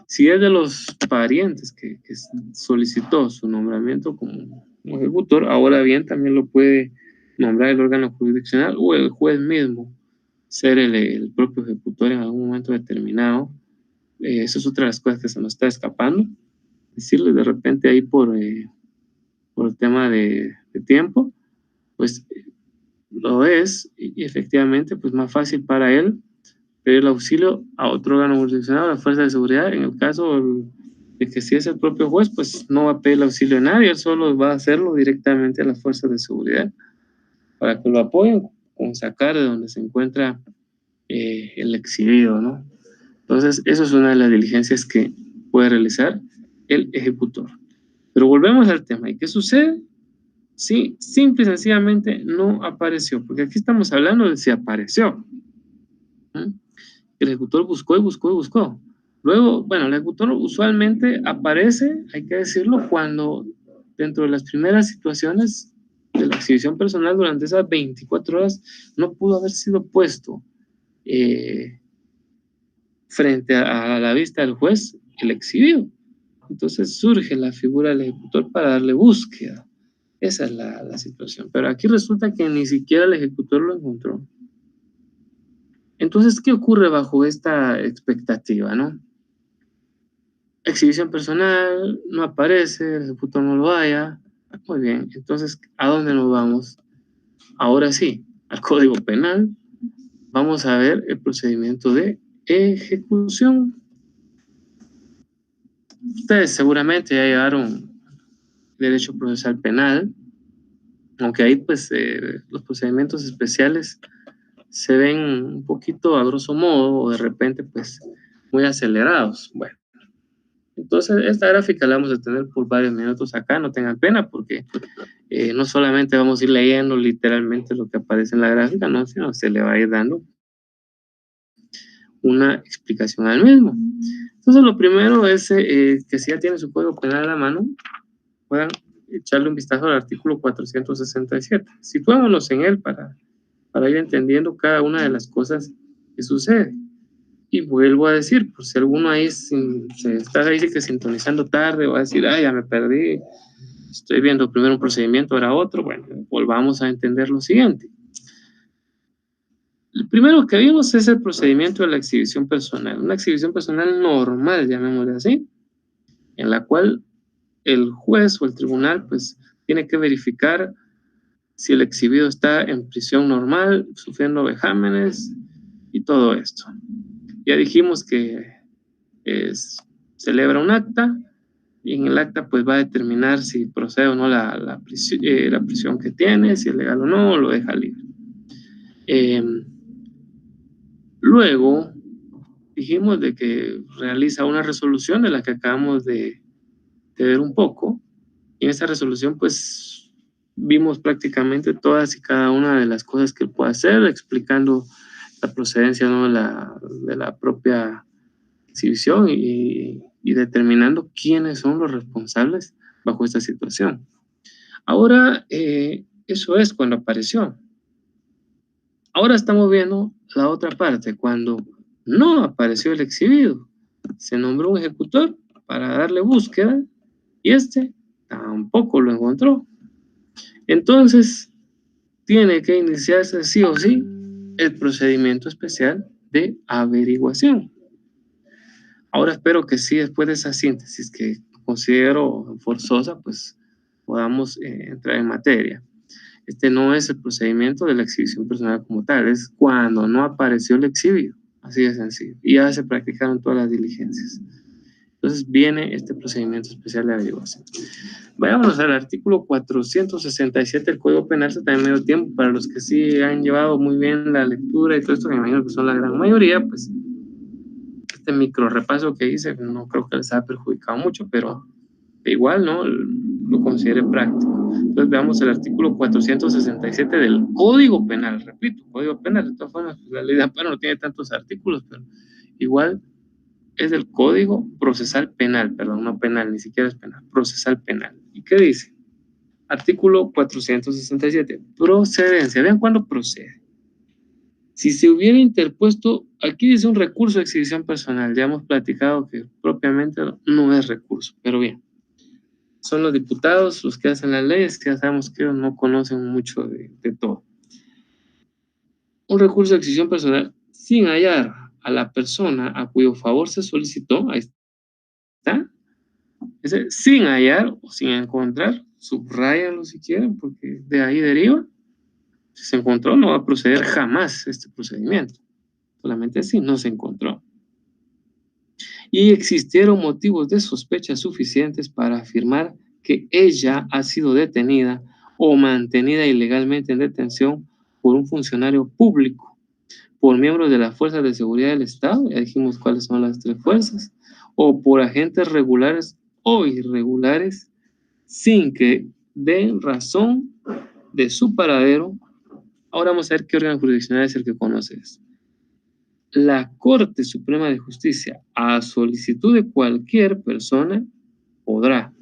si es de los parientes que solicitó su nombramiento como ejecutor, ahora bien también lo puede nombrar el órgano jurisdiccional o el juez mismo, ser el propio ejecutor en algún momento determinado. Eso es otra de las cosas que se nos está escapando. Decirles de repente ahí por el tema de tiempo, pues lo es, y efectivamente, pues más fácil para él pedir el auxilio a otro órgano jurisdiccional, a la fuerza de seguridad. En el caso de que si es el propio juez, pues no va a pedir el auxilio a nadie, él solo va a hacerlo directamente a las fuerzas de seguridad para que lo apoyen con sacar de donde se encuentra el exhibido, ¿no? Entonces, eso es una de las diligencias que puede realizar el ejecutor. Pero volvemos al tema. ¿Y qué sucede? Sí, simple y sencillamente no apareció, porque aquí estamos hablando de si apareció. ¿Mm? El ejecutor buscó y buscó y buscó. Luego, bueno, el ejecutor usualmente aparece, hay que decirlo, cuando dentro de las primeras situaciones de la exhibición personal durante esas 24 horas no pudo haber sido puesto eh, frente a la vista del juez el exhibido. Entonces surge la figura del ejecutor para darle búsqueda. Esa es la situación. Pero aquí resulta que ni siquiera el ejecutor lo encontró. Entonces, ¿qué ocurre bajo esta expectativa, no? Exhibición personal, no aparece, el ejecutor no lo haya. Muy bien, entonces, ¿a dónde nos vamos? Ahora sí, al Código Penal. Vamos a ver el procedimiento de ejecución. Ustedes seguramente ya llevaron derecho procesal penal, aunque ahí pues los procedimientos especiales se ven un poquito a grosso modo o de repente pues muy acelerados. Bueno, entonces esta gráfica la vamos a tener por varios minutos acá, no tengan pena porque no solamente vamos a ir leyendo literalmente lo que aparece en la gráfica, no, sino se le va a ir dando una explicación al mismo. Entonces lo primero es que si ya tiene su código penal a la mano, puedan echarle un vistazo al artículo 467. Situémonos en él para ir entendiendo cada una de las cosas que sucede. Y vuelvo a decir, por si alguno ahí se está ahí que sintonizando tarde o va a decir, ay, ya me perdí, estoy viendo primero un procedimiento, ahora otro, bueno, volvamos a entender lo siguiente. El primero que vimos es el procedimiento de la exhibición personal, una exhibición personal normal, llamémosle así, en la cual el juez o el tribunal pues tiene que verificar si el exhibido está en prisión normal, sufriendo vejámenes y todo esto. Ya dijimos que celebra un acta y en el acta pues va a determinar si procede o no la prisión que tiene, si es legal o no, o lo deja libre. Luego dijimos de que realiza una resolución de la que acabamos de ver un poco, y en esa resolución pues vimos prácticamente todas y cada una de las cosas que puede hacer, explicando la procedencia, ¿no?, de la propia exhibición y determinando quiénes son los responsables bajo esta situación. Ahora, eso es cuando apareció. Ahora estamos viendo la otra parte, cuando no apareció el exhibido. Se nombró un ejecutor para darle búsqueda y este tampoco lo encontró. Entonces, tiene que iniciarse sí o sí el procedimiento especial de averiguación. Ahora espero que sí, después de esa síntesis que considero forzosa, pues podamos entrar en materia. Este no es el procedimiento de la exhibición personal como tal, es cuando no apareció el exhibido, así de sencillo, y ya se practicaron todas las diligencias. Entonces viene este procedimiento especial de averiguación. Vayámonos al artículo 467 del Código Penal, se también medio tiempo, para los que sí han llevado muy bien la lectura y todo esto, que me imagino que son la gran mayoría, pues este micro repaso que hice no creo que les haya perjudicado mucho, pero igual, ¿no?, lo considere práctico. Entonces veamos el artículo 467 del Código Penal, repito, Código Penal, de todas formas, pues la ley de amparo no tiene tantos artículos, pero igual es del Código Procesal Penal, perdón, no penal, ni siquiera es penal, procesal penal. ¿Y qué dice? Artículo 467, procedencia. Vean cuándo procede. Si se hubiera interpuesto, aquí dice un recurso de exhibición personal, ya hemos platicado que propiamente no es recurso, pero bien. Son los diputados los que hacen las leyes, que ya sabemos que ellos no conocen mucho de todo. Un recurso de exhibición personal sin hallar a la persona a cuyo favor se solicitó, ahí está, ese, sin hallar o sin encontrar, subráyanlo si quieren, porque de ahí deriva, Si se encontró, no va a proceder jamás este procedimiento. Solamente si no se encontró. Y existieron motivos de sospecha suficientes para afirmar que ella ha sido detenida o mantenida ilegalmente en detención por un funcionario público, por miembros de las fuerzas de seguridad del Estado, ya dijimos cuáles son las tres fuerzas, o por agentes regulares o irregulares, sin que den razón de su paradero. Ahora vamos a ver qué órgano jurisdiccional es el que conoces. La Corte Suprema de Justicia, a solicitud de cualquier persona, podrá.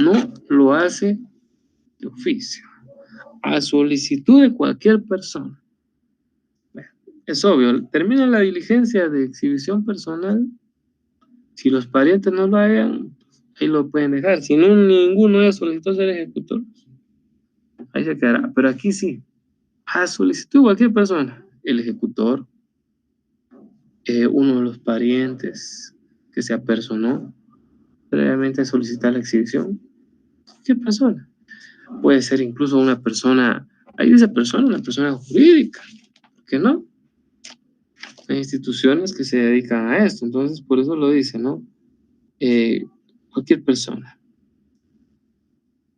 No lo hace de oficio. A solicitud de cualquier persona. Es obvio, termina la diligencia de exhibición personal. Si los parientes no lo hagan, ahí lo pueden dejar. Si no, ninguno de solicitó ser ejecutor, ahí se quedará. Pero aquí sí, a solicitud de cualquier persona, el ejecutor, uno de los parientes que se apersonó previamente a solicitar la exhibición, ¿qué persona? Puede ser incluso una persona, ahí dice persona, una persona jurídica, ¿por qué no? Hay instituciones que se dedican a esto, entonces por eso lo dice, ¿no? Cualquier persona.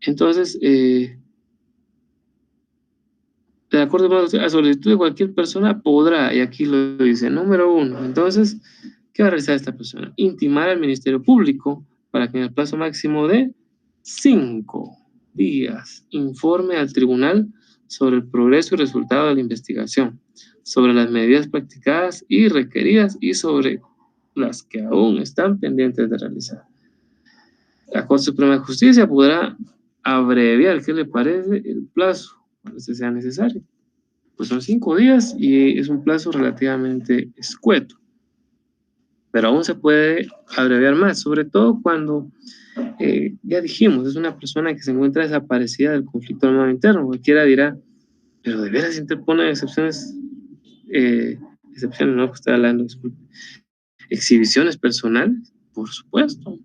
Entonces, de acuerdo a solicitud de cualquier persona podrá, y aquí lo dice, número 1, entonces, ¿qué va a realizar esta persona? Intimar al Ministerio Público para que en el plazo máximo de 5 días informe al tribunal sobre el progreso y resultado de la investigación, sobre las medidas practicadas y requeridas y sobre las que aún están pendientes de realizar. La Corte Suprema de Justicia podrá abreviar, ¿qué le parece?, el plazo, cuando sea necesario. Pues son 5 días y es un plazo relativamente escueto. Pero aún se puede abreviar más, sobre todo cuando, ya dijimos, es una persona que se encuentra desaparecida del conflicto armado interno. Cualquiera dirá, pero de veras interpone excepciones, no, que estoy hablando, disculpe, exhibiciones personales, por supuesto.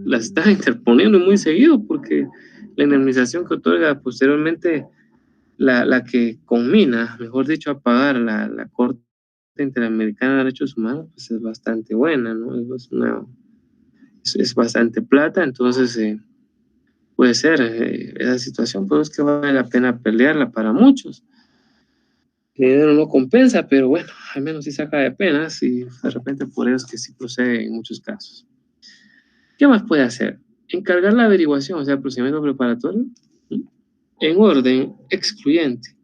Las está interponiendo muy seguido porque la indemnización que otorga posteriormente la que conmina, mejor dicho, a pagar la Corte Interamericana de Derechos Humanos, pues es bastante buena, ¿no? Es bastante plata, entonces puede ser esa situación, pero es que vale la pena pelearla para muchos. El dinero no compensa, pero bueno, al menos sí saca de penas y de repente por eso es que sí procede en muchos casos. ¿Qué más puede hacer? Encargar la averiguación, o sea, el procedimiento preparatorio, en orden excluyente.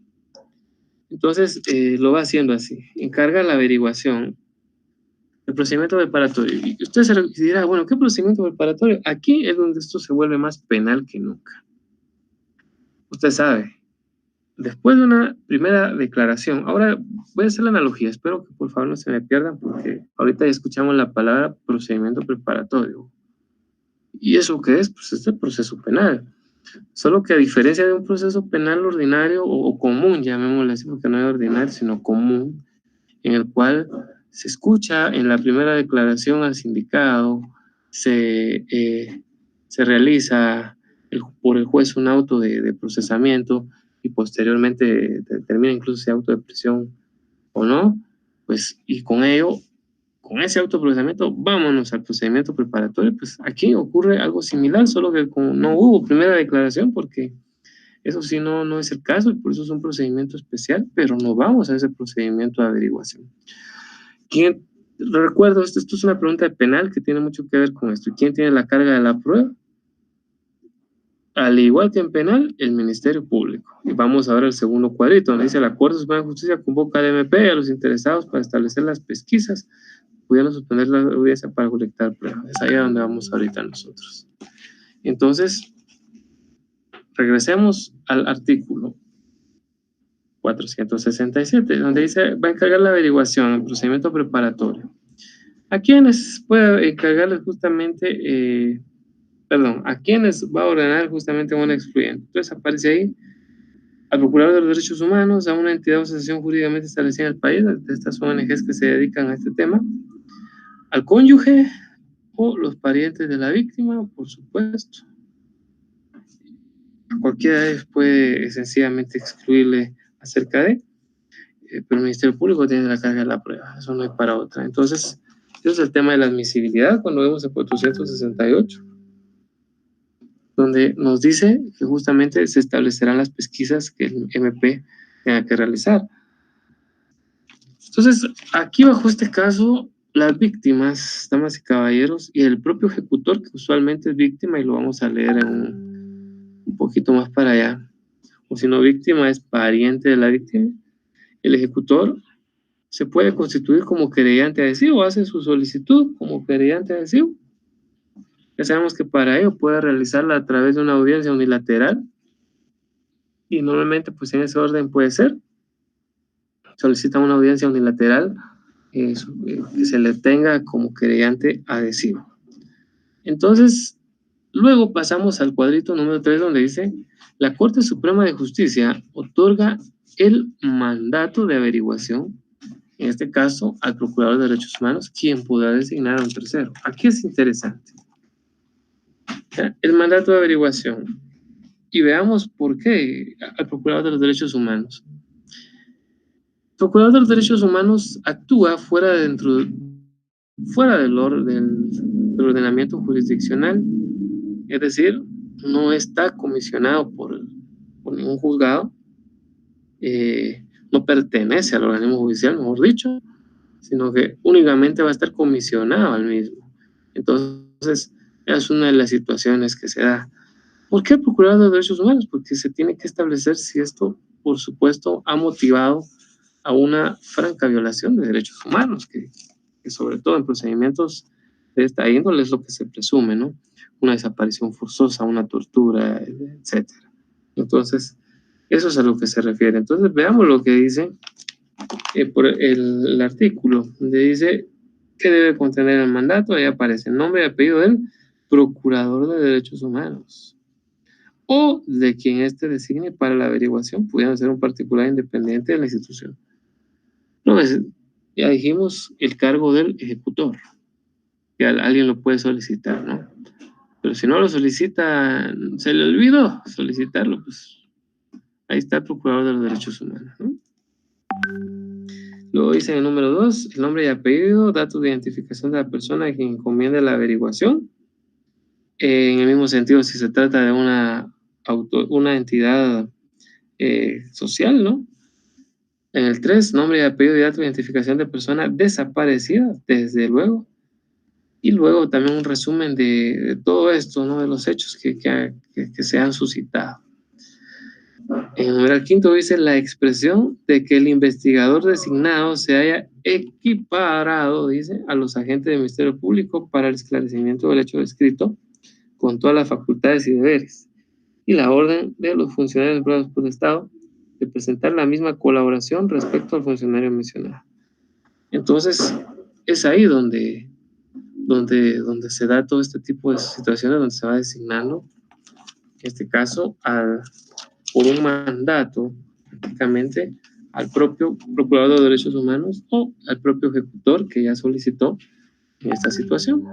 Entonces, lo va haciendo así. Encarga la averiguación, el procedimiento preparatorio. Y usted se dirá, bueno, ¿qué procedimiento preparatorio? Aquí es donde esto se vuelve más penal que nunca. Usted sabe, después de una primera declaración, ahora voy a hacer la analogía, espero que por favor no se me pierdan, porque ahorita ya escuchamos la palabra procedimiento preparatorio. ¿Y eso qué es? Pues es el proceso penal. Solo que a diferencia de un proceso penal ordinario o común, llamémosle así, porque no es ordinario, sino común, en el cual se escucha en la primera declaración al sindicado, se realiza por el juez un auto de procesamiento y posteriormente determina incluso si auto de prisión o no, pues y con ello, con ese autoprocesamiento, vámonos al procedimiento preparatorio. Pues aquí ocurre algo similar, solo que como no hubo primera declaración, porque eso sí no es el caso, y por eso es un procedimiento especial, pero no vamos a ese procedimiento de averiguación. ¿Quién? Recuerdo, esto es una pregunta de penal que tiene mucho que ver con esto. ¿Quién tiene la carga de la prueba? Al igual que en penal, el Ministerio Público. Y vamos ahora al segundo cuadrito, donde dice: la Corte Suprema de Justicia convoca al MP y a los interesados para establecer las pesquisas, pudiendo suspender la audiencia para colectar pruebas. Es ahí a donde vamos ahorita nosotros. Entonces, regresemos al artículo 467, donde dice: va a encargar la averiguación, el procedimiento preparatorio. ¿A quiénes puede encargarles justamente, a quiénes va a ordenar justamente un excluyente? Entonces aparece ahí al Procurador de los Derechos Humanos, a una entidad o asociación jurídicamente establecida en el país, de estas ONGs que se dedican a este tema, al cónyuge o los parientes de la víctima, por supuesto. cualquiera de ellos puede sencillamente excluirle acerca de, pero el Ministerio Público tiene la carga de la prueba, eso no hay para otra. Entonces, ese es el tema de la admisibilidad cuando vemos el 468, donde nos dice que justamente se establecerán las pesquisas que el MP tenga que realizar. Entonces, aquí bajo este caso, las víctimas, damas y caballeros, y el propio ejecutor, que usualmente es víctima, y lo vamos a leer en un poquito más para allá, o si no víctima, es pariente de la víctima, el ejecutor se puede constituir como querellante adhesivo, hace su solicitud como querellante adhesivo. Ya sabemos que para ello puede realizarla a través de una audiencia unilateral, y normalmente pues en ese orden puede ser, solicita una audiencia unilateral que se le tenga como querellante adhesivo. Entonces, luego pasamos al cuadrito número 3, donde dice: la Corte Suprema de Justicia otorga el mandato de averiguación, en este caso al Procurador de Derechos Humanos, quien podrá designar a un tercero. Aquí es interesante, ¿ya? El mandato de averiguación. Y veamos por qué al Procurador de los Derechos Humanos. El Procurador de los Derechos Humanos actúa fuera del ordenamiento jurisdiccional, es decir, no está comisionado por ningún juzgado, no pertenece al organismo judicial, mejor dicho, sino que únicamente va a estar comisionado al mismo. Entonces, es una de las situaciones que se da. ¿Por qué el Procurador de los Derechos Humanos? Porque se tiene que establecer si esto, por supuesto, ha motivado a una franca violación de derechos humanos, que sobre todo en procedimientos de esta índole es lo que se presume, ¿no? Una desaparición forzosa, una tortura, etcétera. Entonces, eso es a lo que se refiere. Entonces, veamos lo que dice por el artículo, donde dice que debe contener el mandato. Ahí aparece el nombre y apellido del Procurador de Derechos Humanos o de quien éste designe para la averiguación, pudiendo ser un particular independiente de la institución. No, ya dijimos el cargo del ejecutor, que alguien lo puede solicitar, ¿no? Pero si no lo solicita, se le olvidó solicitarlo, pues ahí está el Procurador de los Derechos Humanos, ¿no? Luego dice en el número 2, el nombre y apellido, datos de identificación de la persona a quien encomienda la averiguación. En el mismo sentido, si se trata de una entidad social, ¿no? En el 3, nombre y apellido y datos de identificación de persona desaparecida, desde luego. Y luego también un resumen de todo esto, ¿no? De los hechos que se han suscitado. En el numeral 5 dice la expresión de que el investigador designado se haya equiparado, dice, a los agentes del Ministerio Público para el esclarecimiento del hecho descrito, con todas las facultades y deberes, y la orden de los funcionarios empleados por el Estado de presentar la misma colaboración respecto al funcionario mencionado. Entonces, es ahí donde se da todo este tipo de situaciones, donde se va designando, en este caso, por un mandato, prácticamente, al propio Procurador de Derechos Humanos o al propio ejecutor que ya solicitó en esta situación.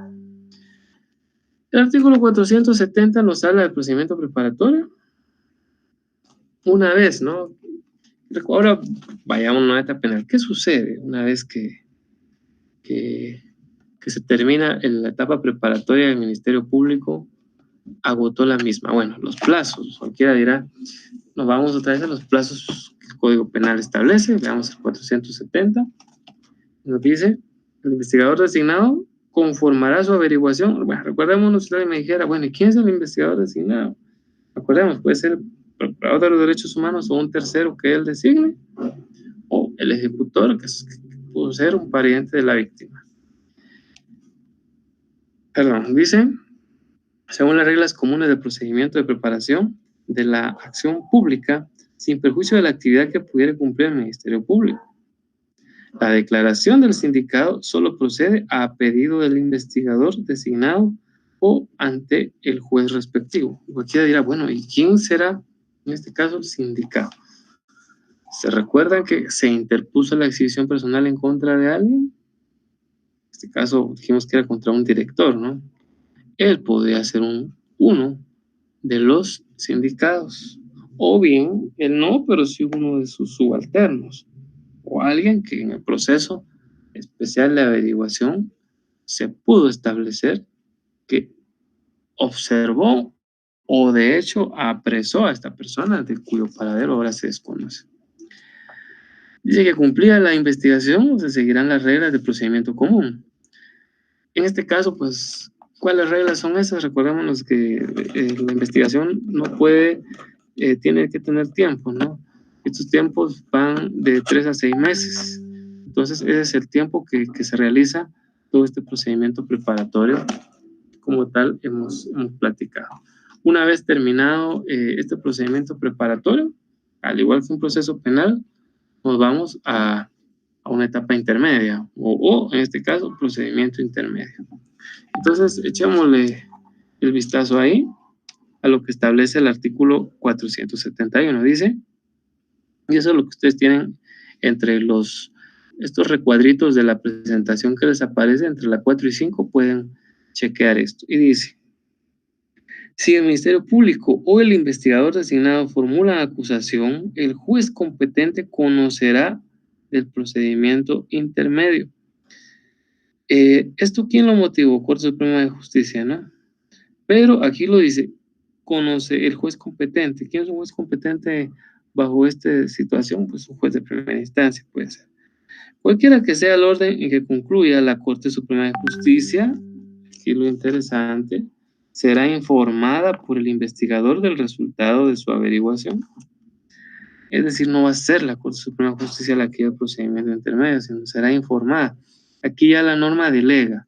El artículo 470 nos habla del procedimiento preparatorio. Una vez, ¿no? Ahora vayamos a una etapa penal. ¿Qué sucede una vez que se termina la etapa preparatoria del Ministerio Público? Agotó la misma. Bueno, los plazos, cualquiera dirá, nos vamos otra vez a los plazos que el Código Penal establece. Veamos el 470. Nos dice, el investigador designado conformará su averiguación. Bueno, recordémonos si alguien me dijera, bueno, ¿y quién es el investigador designado? Recordemos, puede ser el Procurador de los Derechos Humanos o un tercero que él designe, o el ejecutor, que puede ser un pariente de la víctima. Perdón, dice, según las reglas comunes del procedimiento de preparación de la acción pública, sin perjuicio de la actividad que pudiera cumplir el Ministerio Público. La declaración del sindicado solo procede a pedido del investigador designado o ante el juez respectivo. Cualquiera dirá, bueno, ¿y quién será en este caso el sindicado? ¿Se recuerdan que se interpuso la exhibición personal en contra de alguien? En este caso dijimos que era contra un director, ¿no? Él podría ser uno de los sindicados, o bien él no, pero sí uno de sus subalternos, o alguien que en el proceso especial de averiguación se pudo establecer que observó o de hecho apresó a esta persona de cuyo paradero ahora se desconoce. Dice que cumplida la investigación se seguirán las reglas de procedimiento común. En este caso, pues, ¿cuáles reglas son esas? Recordémonos que la investigación no puede, tiene que tener tiempo, ¿no? Estos tiempos van de 3 a 6 meses. Entonces, ese es el tiempo que se realiza todo este procedimiento preparatorio, como tal hemos platicado. Una vez terminado este procedimiento preparatorio, al igual que un proceso penal, nos vamos a una etapa intermedia o en este caso procedimiento intermedio. Entonces echémosle el vistazo ahí a lo que establece el artículo 471. Dice, y eso es lo que ustedes tienen entre estos recuadritos de la presentación que les aparece entre la 4 y 5, pueden chequear esto. Y dice, si el Ministerio Público o el investigador designado formulan acusación, el juez competente conocerá del procedimiento intermedio. ¿Esto quién lo motivó? Corte Suprema de Justicia, ¿no? Pero aquí lo dice, conoce el juez competente. ¿Quién es un juez competente bajo esta situación? Pues un juez de primera instancia puede ser. Cualquiera que sea el orden en que concluya la Corte Suprema de Justicia, aquí lo interesante, será informada por el investigador del resultado de su averiguación. Es decir, no va a ser la Corte Suprema de Justicia la que lleve el procedimiento intermedio, sino será informada. Aquí ya la norma delega,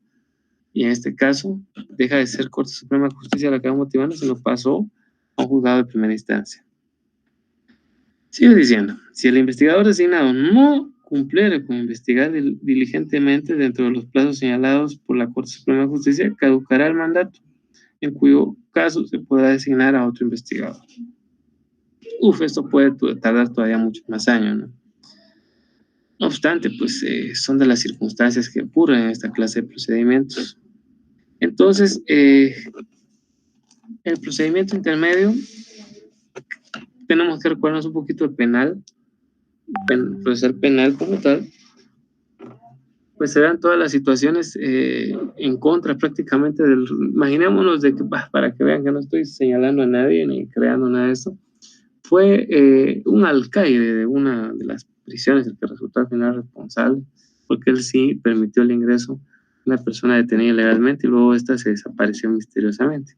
y en este caso deja de ser Corte Suprema de Justicia la que va motivando, sino pasó a un juzgado de primera instancia. Sigue diciendo, si el investigador designado no cumpliere con investigar diligentemente dentro de los plazos señalados por la Corte Suprema de Justicia, caducará el mandato, en cuyo caso se podrá designar a otro investigador. Esto puede tardar todavía muchos más años, ¿no? No obstante, pues son de las circunstancias que ocurren en esta clase de procedimientos. Entonces, el procedimiento intermedio, tenemos que recordarnos un poquito el penal, el procesal penal como tal, pues se dan todas las situaciones en contra prácticamente del... Imaginémonos de que, para que vean que no estoy señalando a nadie ni creando nada de eso, fue un alcaide de una de las prisiones el que resultó al final responsable, porque él sí permitió el ingreso de una persona detenida ilegalmente y luego esta se desapareció misteriosamente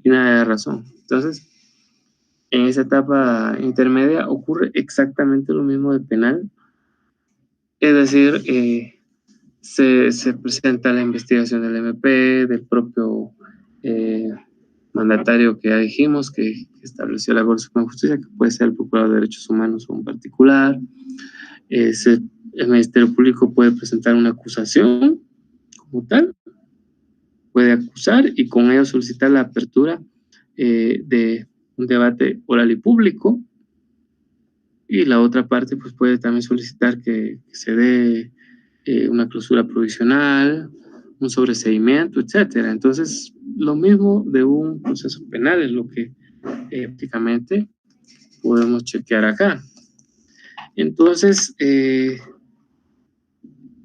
y nada de razón. Entonces, en esa etapa intermedia ocurre exactamente lo mismo del penal, es decir, se presenta la investigación del MP, del propio mandatario que ya dijimos, que estableció la Corte Suprema de Justicia, que puede ser el Procurador de Derechos Humanos o un particular. El Ministerio Público puede presentar una acusación como tal, puede acusar y con ello solicitar la apertura de un debate oral y público, y la otra parte pues puede también solicitar que se dé una clausura provisional, un sobreseimiento, etcétera. Entonces, lo mismo de un proceso penal es lo que prácticamente podemos chequear acá. Entonces,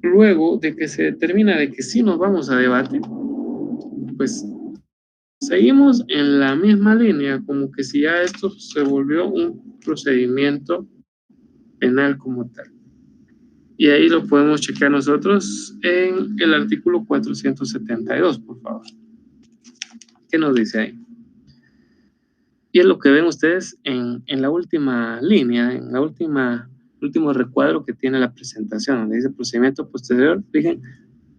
luego de que se determina de que sí nos vamos a debate, pues seguimos en la misma línea, como que si ya esto se volvió un procedimiento penal como tal. Y ahí lo podemos checar nosotros en el artículo 472, por favor. ¿Qué nos dice ahí? Y es lo que ven ustedes en la última línea, en la último recuadro que tiene la presentación, donde dice procedimiento posterior, fijen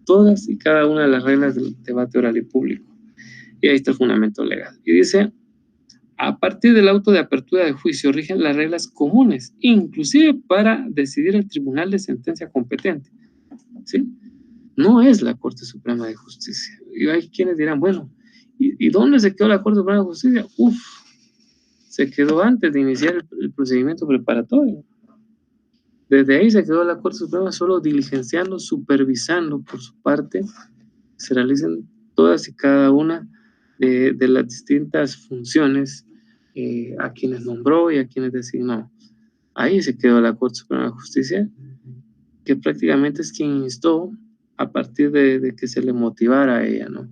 todas y cada una de las reglas del debate oral y público. Y ahí está el fundamento legal. Y dice, a partir del auto de apertura de juicio rigen las reglas comunes, inclusive para decidir el tribunal de sentencia competente. ¿Sí? No es la Corte Suprema de Justicia. Y hay quienes dirán, bueno, ¿y dónde se quedó la Corte Suprema de Justicia? Se quedó antes de iniciar el procedimiento preparatorio. Desde ahí se quedó la Corte Suprema solo diligenciando, supervisando por su parte, se realicen todas y cada una de las distintas funciones a quienes nombró y a quienes designó. Ahí se quedó la Corte Suprema de Justicia, que prácticamente es quien instó a partir de que se le motivara a ella, ¿no?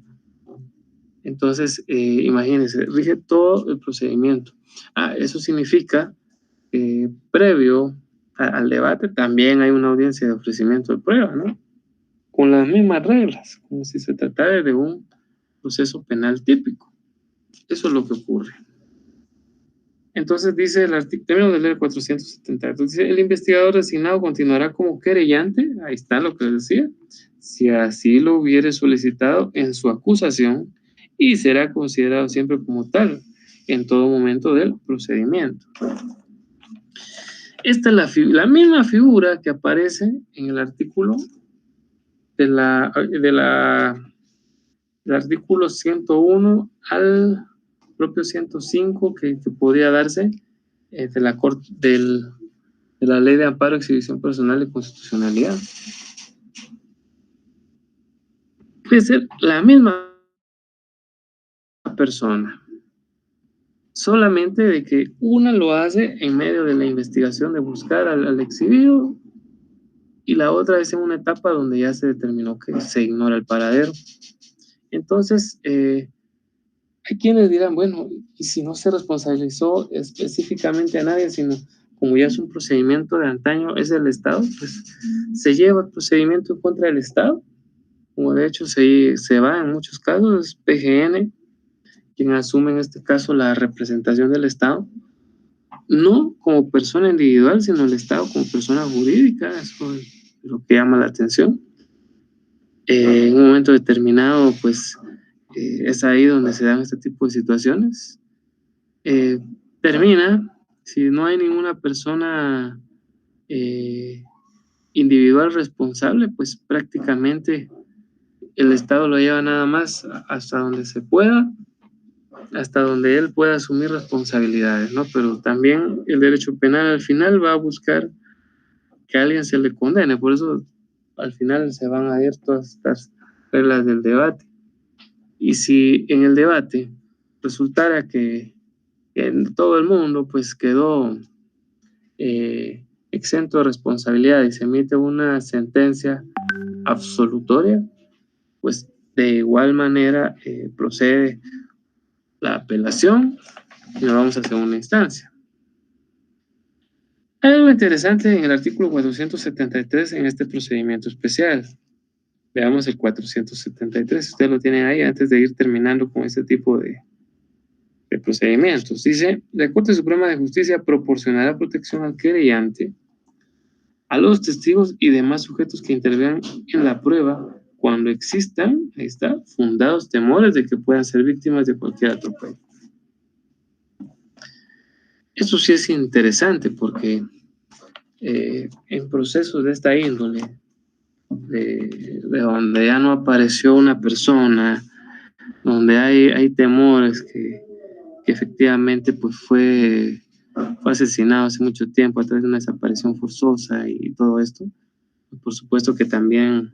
Entonces, imagínense, rige todo el procedimiento. Eso significa que previo al debate también hay una audiencia de ofrecimiento de prueba, ¿no? Con las mismas reglas, como si se tratara de un proceso penal típico. Eso es lo que ocurre. Entonces dice el artículo, término de ley 472, dice, el investigador designado continuará como querellante, ahí está lo que decía, si así lo hubiere solicitado en su acusación y será considerado siempre como tal en todo momento del procedimiento. Esta es la misma figura que aparece en el artículo del artículo 101 al propio 105 que podría darse de la Corte de la Ley de Amparo, Exhibición Personal y Constitucionalidad. Puede ser la misma persona, solamente de que una lo hace en medio de la investigación de buscar al exhibido y la otra es en una etapa donde ya se determinó que se ignora el paradero. Entonces, hay quienes dirán, bueno, y si no se responsabilizó específicamente a nadie, sino como ya es un procedimiento de antaño, es el Estado, pues se lleva el procedimiento en contra del Estado, como de hecho se va en muchos casos, es PGN quien asume en este caso la representación del Estado, no como persona individual, sino el Estado como persona jurídica, eso es lo que llama la atención. En un momento determinado, pues es ahí donde se dan este tipo de situaciones. Termina, si no hay ninguna persona individual responsable, pues prácticamente el Estado lo lleva nada más hasta donde se pueda, hasta donde él pueda asumir responsabilidades, ¿no? Pero también el derecho penal al final va a buscar que a alguien se le condene, por eso al final se van a ir todas estas reglas del debate. Y si en el debate resultara que en todo el mundo pues quedó exento de responsabilidad y se emite una sentencia absolutoria, pues de igual manera procede la apelación y nos vamos a segunda instancia. Hay algo interesante en el artículo 473 en este procedimiento especial. Veamos el 473, ustedes lo tienen ahí antes de ir terminando con este tipo de procedimientos. Dice, la Corte Suprema de Justicia proporcionará protección al querellante, a los testigos y demás sujetos que intervengan en la prueba cuando existan, ahí está, fundados temores de que puedan ser víctimas de cualquier atropello. Eso sí es interesante porque en procesos de esta índole, de donde ya no apareció una persona, donde hay temores que efectivamente pues fue asesinado hace mucho tiempo a través de una desaparición forzosa y todo esto, por supuesto que también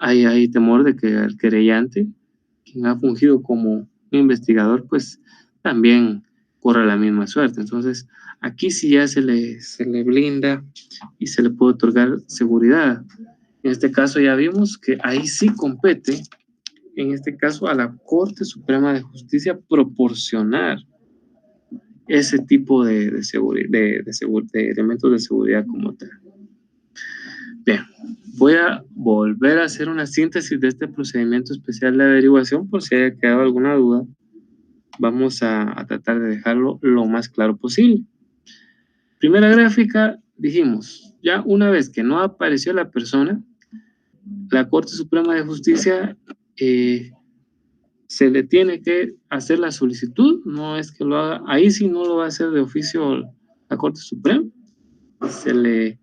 hay temor de que el querellante, quien ha fungido como un investigador, pues también corra la misma suerte. Entonces, aquí sí ya se le blinda y se le puede otorgar seguridad. En este caso ya vimos que ahí sí compete, en este caso a la Corte Suprema de Justicia, proporcionar ese tipo de elementos de seguridad como tal. Bien, voy a volver a hacer una síntesis de este procedimiento especial de averiguación por si haya quedado alguna duda. Vamos a tratar de dejarlo lo más claro posible. Primera gráfica, dijimos, ya una vez que no apareció la persona, la Corte Suprema de Justicia se le tiene que hacer la solicitud, no es que lo haga, ahí sí no lo va a hacer de oficio la Corte Suprema, se le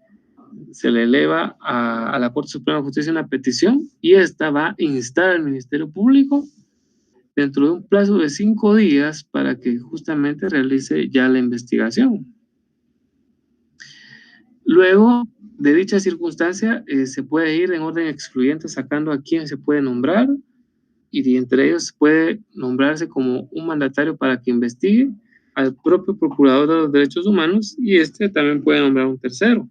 eleva a la Corte Suprema de Justicia una petición y esta va a instar al Ministerio Público dentro de un plazo de 5 días para que justamente realice ya la investigación. Luego de dicha circunstancia se puede ir en orden excluyente sacando a quién se puede nombrar y entre ellos puede nombrarse como un mandatario para que investigue al propio procurador de los derechos humanos y este también puede nombrar un tercero.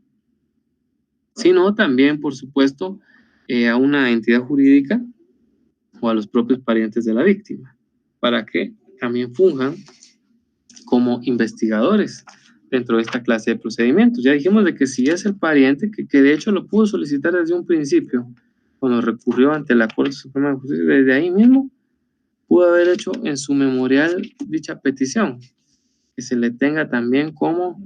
Sino también, por supuesto, a una entidad jurídica o a los propios parientes de la víctima, para que también funjan como investigadores dentro de esta clase de procedimientos. Ya dijimos de que si es el pariente, que de hecho lo pudo solicitar desde un principio, cuando recurrió ante la Corte Suprema de Justicia, desde ahí mismo pudo haber hecho en su memorial dicha petición, que se le tenga también como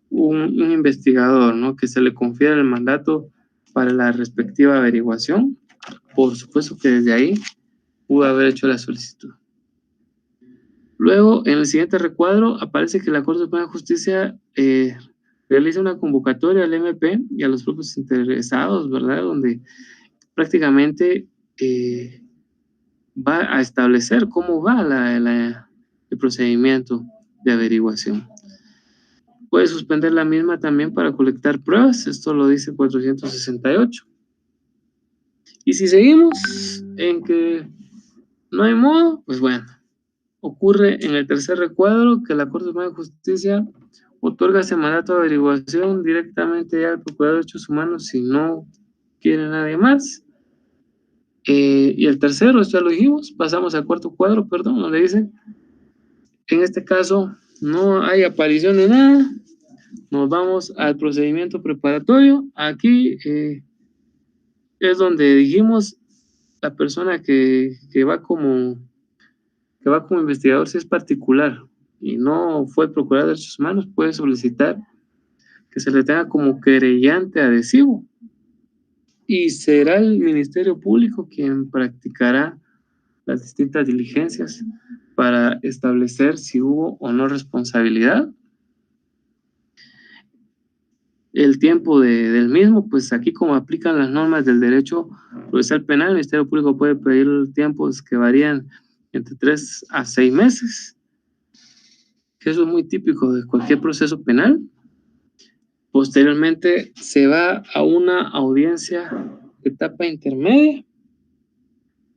un investigador, ¿no? Que se le confiera el mandato para la respectiva averiguación. Por supuesto que desde ahí pudo haber hecho la solicitud. Luego, en el siguiente recuadro, aparece que la Corte Suprema de Justicia realiza una convocatoria al MP y a los propios interesados, ¿verdad? Donde prácticamente va a establecer cómo va el procedimiento de averiguación. Puede suspender la misma también para colectar pruebas, esto lo dice 468. Y si seguimos en que no hay modo, pues bueno, ocurre en el tercer recuadro que la Corte Suprema de Justicia otorga ese mandato de averiguación directamente al Procurador de Derechos Humanos si no quiere nadie más. Y el tercero, ya lo dijimos, pasamos al cuarto cuadro, perdón, donde dice, en este caso no hay aparición de nada, nos vamos al procedimiento preparatorio. Aquí es donde dijimos la persona que va como investigador, si es particular y no fue procurador de derechos humanos, puede solicitar que se le tenga como querellante adhesivo y será el Ministerio Público quien practicará las distintas diligencias para establecer si hubo o no responsabilidad. El tiempo del mismo, pues aquí como aplican las normas del derecho procesal penal, el Ministerio Público puede pedir tiempos que varían entre 3 a 6 meses, que eso es muy típico de cualquier proceso penal. Posteriormente se va a una audiencia de etapa intermedia.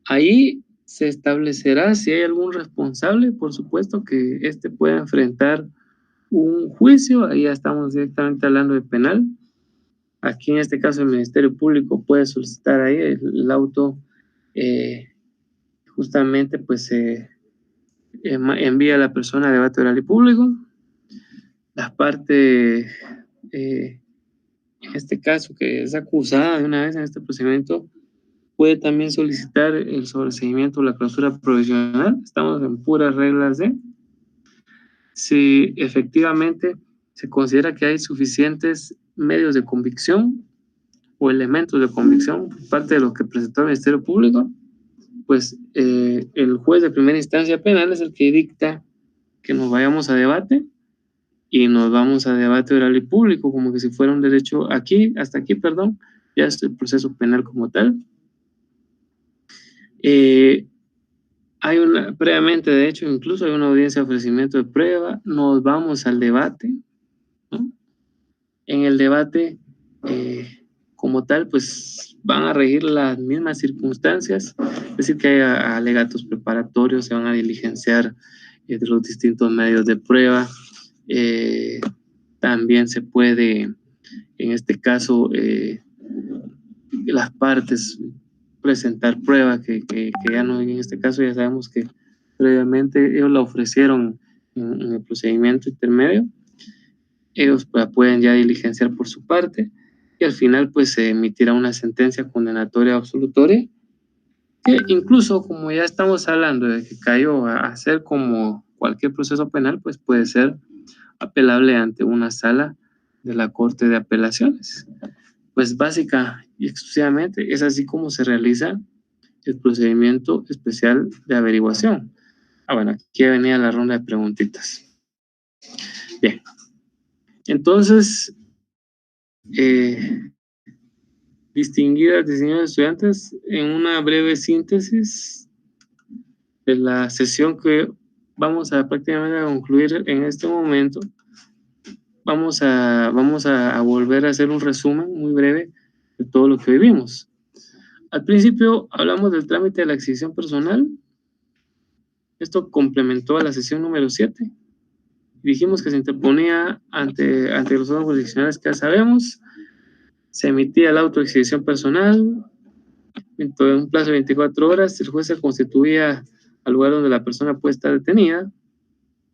Ahí se establecerá si hay algún responsable, por supuesto que éste pueda enfrentar un juicio, ahí ya estamos directamente hablando de penal. Aquí en este caso el Ministerio Público puede solicitar ahí el auto, justamente pues envía a la persona a debate oral y público. La parte, en este caso que es acusada de una vez en este procedimiento, puede también solicitar el sobreseimiento o la clausura provisional. Estamos en puras reglas de si efectivamente se considera que hay suficientes medios de convicción o elementos de convicción por parte de lo que presentó el Ministerio Público, pues el juez de primera instancia penal es el que dicta que nos vayamos a debate y nos vamos a debate oral y público, como que si fuera un derecho hasta aquí, perdón, ya es el proceso penal como tal. Hay previamente, de hecho, incluso hay una audiencia de ofrecimiento de prueba, nos vamos al debate, ¿no? En el debate, como tal, pues van a regir las mismas circunstancias, es decir, que hay alegatos preparatorios, se van a diligenciar de los distintos medios de prueba, también se puede, en este caso, las partes presentar prueba que ya no, en este caso ya sabemos que previamente ellos la ofrecieron en el procedimiento intermedio, ellos la pueden ya diligenciar por su parte y al final pues se emitirá una sentencia condenatoria absolutoria que incluso como ya estamos hablando de que cayó a ser como cualquier proceso penal, pues puede ser apelable ante una sala de la Corte de Apelaciones. Pues básica y exclusivamente es así como se realiza el procedimiento especial de averiguación. Bueno, aquí venía la ronda de preguntitas. Bien, entonces, distinguidas y señores estudiantes, en una breve síntesis de la sesión que vamos a prácticamente a concluir en este momento, vamos a volver a hacer un resumen muy breve de todo lo que vivimos. Al principio hablamos del trámite de la exhibición personal. Esto complementó a la sesión número 7. Dijimos que se interponía ante los órganos jurisdiccionales que ya sabemos. Se emitía la autoexhibición personal. Dentro de un plazo de 24 horas, el juez se constituía al lugar donde la persona puede estar detenida.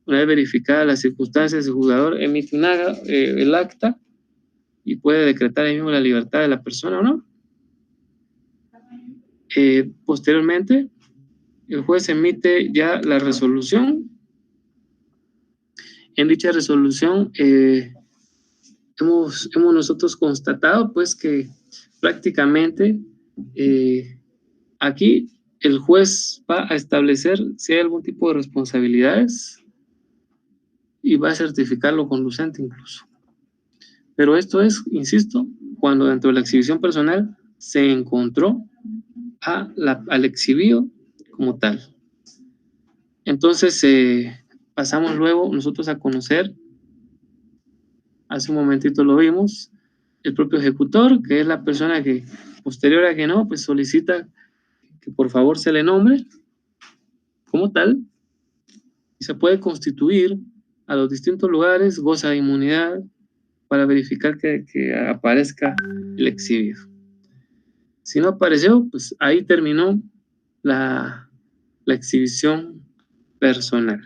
Una vez verificadas las circunstancias, el juzgador emite el acta y puede decretar ahí mismo la libertad de la persona o no. Posteriormente, el juez emite ya la resolución. En dicha resolución hemos nosotros constatado pues que prácticamente aquí el juez va a establecer si hay algún tipo de responsabilidades y va a certificar lo conducente incluso. Pero esto es, insisto, cuando dentro de la exhibición personal se encontró al exhibido como tal. Entonces pasamos luego nosotros a conocer, hace un momentito lo vimos, el propio ejecutor, que es la persona que posterior a que no, pues solicita que por favor se le nombre como tal y se puede constituir a los distintos lugares, goza de inmunidad para verificar que aparezca el exhibido. Si no apareció, pues ahí terminó la exhibición personal.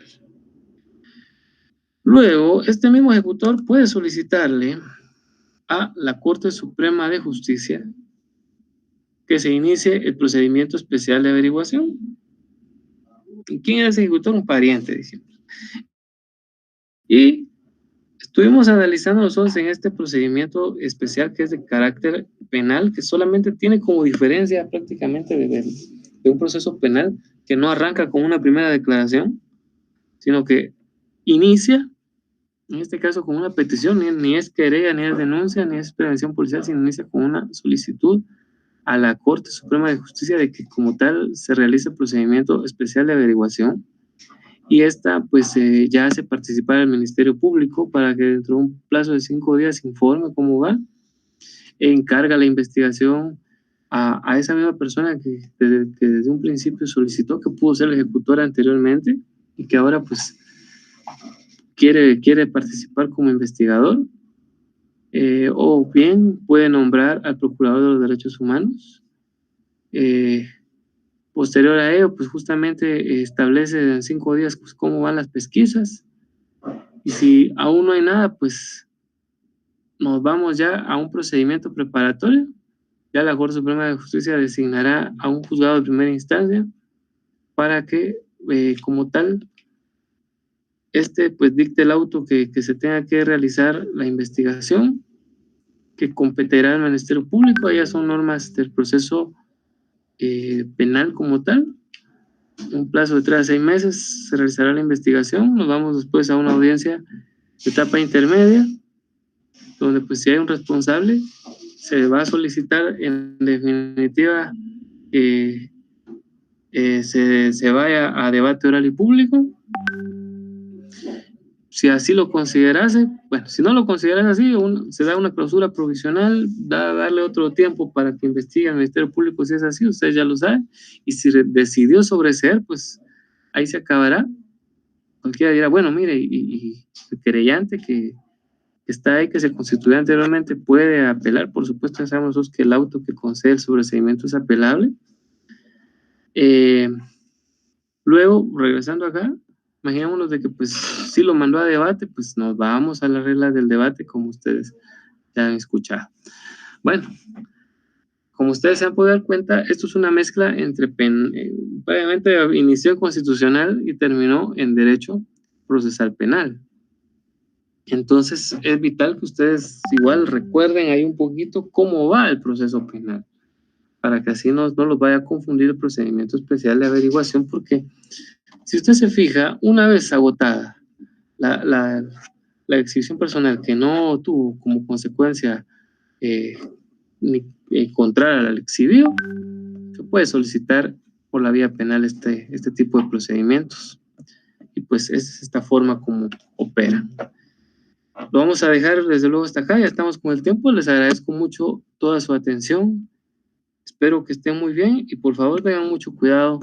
Luego, este mismo ejecutor puede solicitarle a la Corte Suprema de Justicia que se inicie el procedimiento especial de averiguación. ¿Y quién es el ejecutor? Un pariente, dijimos. Y estuvimos analizando nosotros en este procedimiento especial que es de carácter penal, que solamente tiene como diferencia prácticamente de un proceso penal que no arranca con una primera declaración, sino que inicia, en este caso, con una petición, ni es querella, ni es denuncia, ni es prevención policial, sino inicia con una solicitud a la Corte Suprema de Justicia de que como tal se realice el procedimiento especial de averiguación y esta pues ya hace participar al Ministerio Público para que dentro de un plazo de 5 días informe cómo va e encarga la investigación a esa misma persona que desde un principio solicitó, que pudo ser el ejecutor anteriormente y que ahora pues quiere participar como investigador, o bien puede nombrar al Procurador de los Derechos Humanos. Posterior a ello, pues justamente establece en 5 días pues, cómo van las pesquisas, y si aún no hay nada, pues nos vamos ya a un procedimiento preparatorio. Ya la Corte Suprema de Justicia designará a un juzgado de primera instancia para que, como tal, pues dicte el auto que se tenga que realizar la investigación, que competirá al Ministerio Público. Ellas son normas del proceso penal como tal. Un plazo de 3 a 6 meses se realizará la investigación. Nos vamos después a una audiencia de etapa intermedia, donde pues si hay un responsable, se va a solicitar en definitiva se vaya a debate oral y público. Si así lo considerase, bueno, si no lo consideras así, se da una clausura provisional, darle otro tiempo para que investigue el Ministerio Público si es así, ustedes ya lo saben, y si decidió sobreseer, pues ahí se acabará. Cualquiera dirá, bueno, mire, y el querellante que está ahí, que se constituyó anteriormente, puede apelar. Por supuesto, ya sabemos nosotros que el auto que concede el sobreseimiento es apelable. Luego, regresando acá, imaginémonos de que pues si lo mandó a debate, pues nos vamos a las reglas del debate, como ustedes ya han escuchado. Bueno, como ustedes se han podido dar cuenta, esto es una mezcla entre previamente inició en constitucional y terminó en derecho procesal penal. Entonces es vital que ustedes igual recuerden ahí un poquito cómo va el proceso penal, para que así no los vaya a confundir el procedimiento especial de averiguación, porque si usted se fija, una vez agotada la exhibición personal, que no tuvo como consecuencia ni encontrar al exhibido, se puede solicitar por la vía penal este tipo de procedimientos, y pues es esta forma como opera. Lo vamos a dejar desde luego hasta acá, ya estamos con el tiempo. Les agradezco mucho toda su atención. Espero Espero que estén muy bien y por favor tengan mucho cuidado.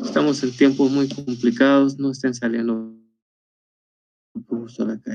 Estamos en tiempos muy complicados, no estén saliendo por gusto a la calle.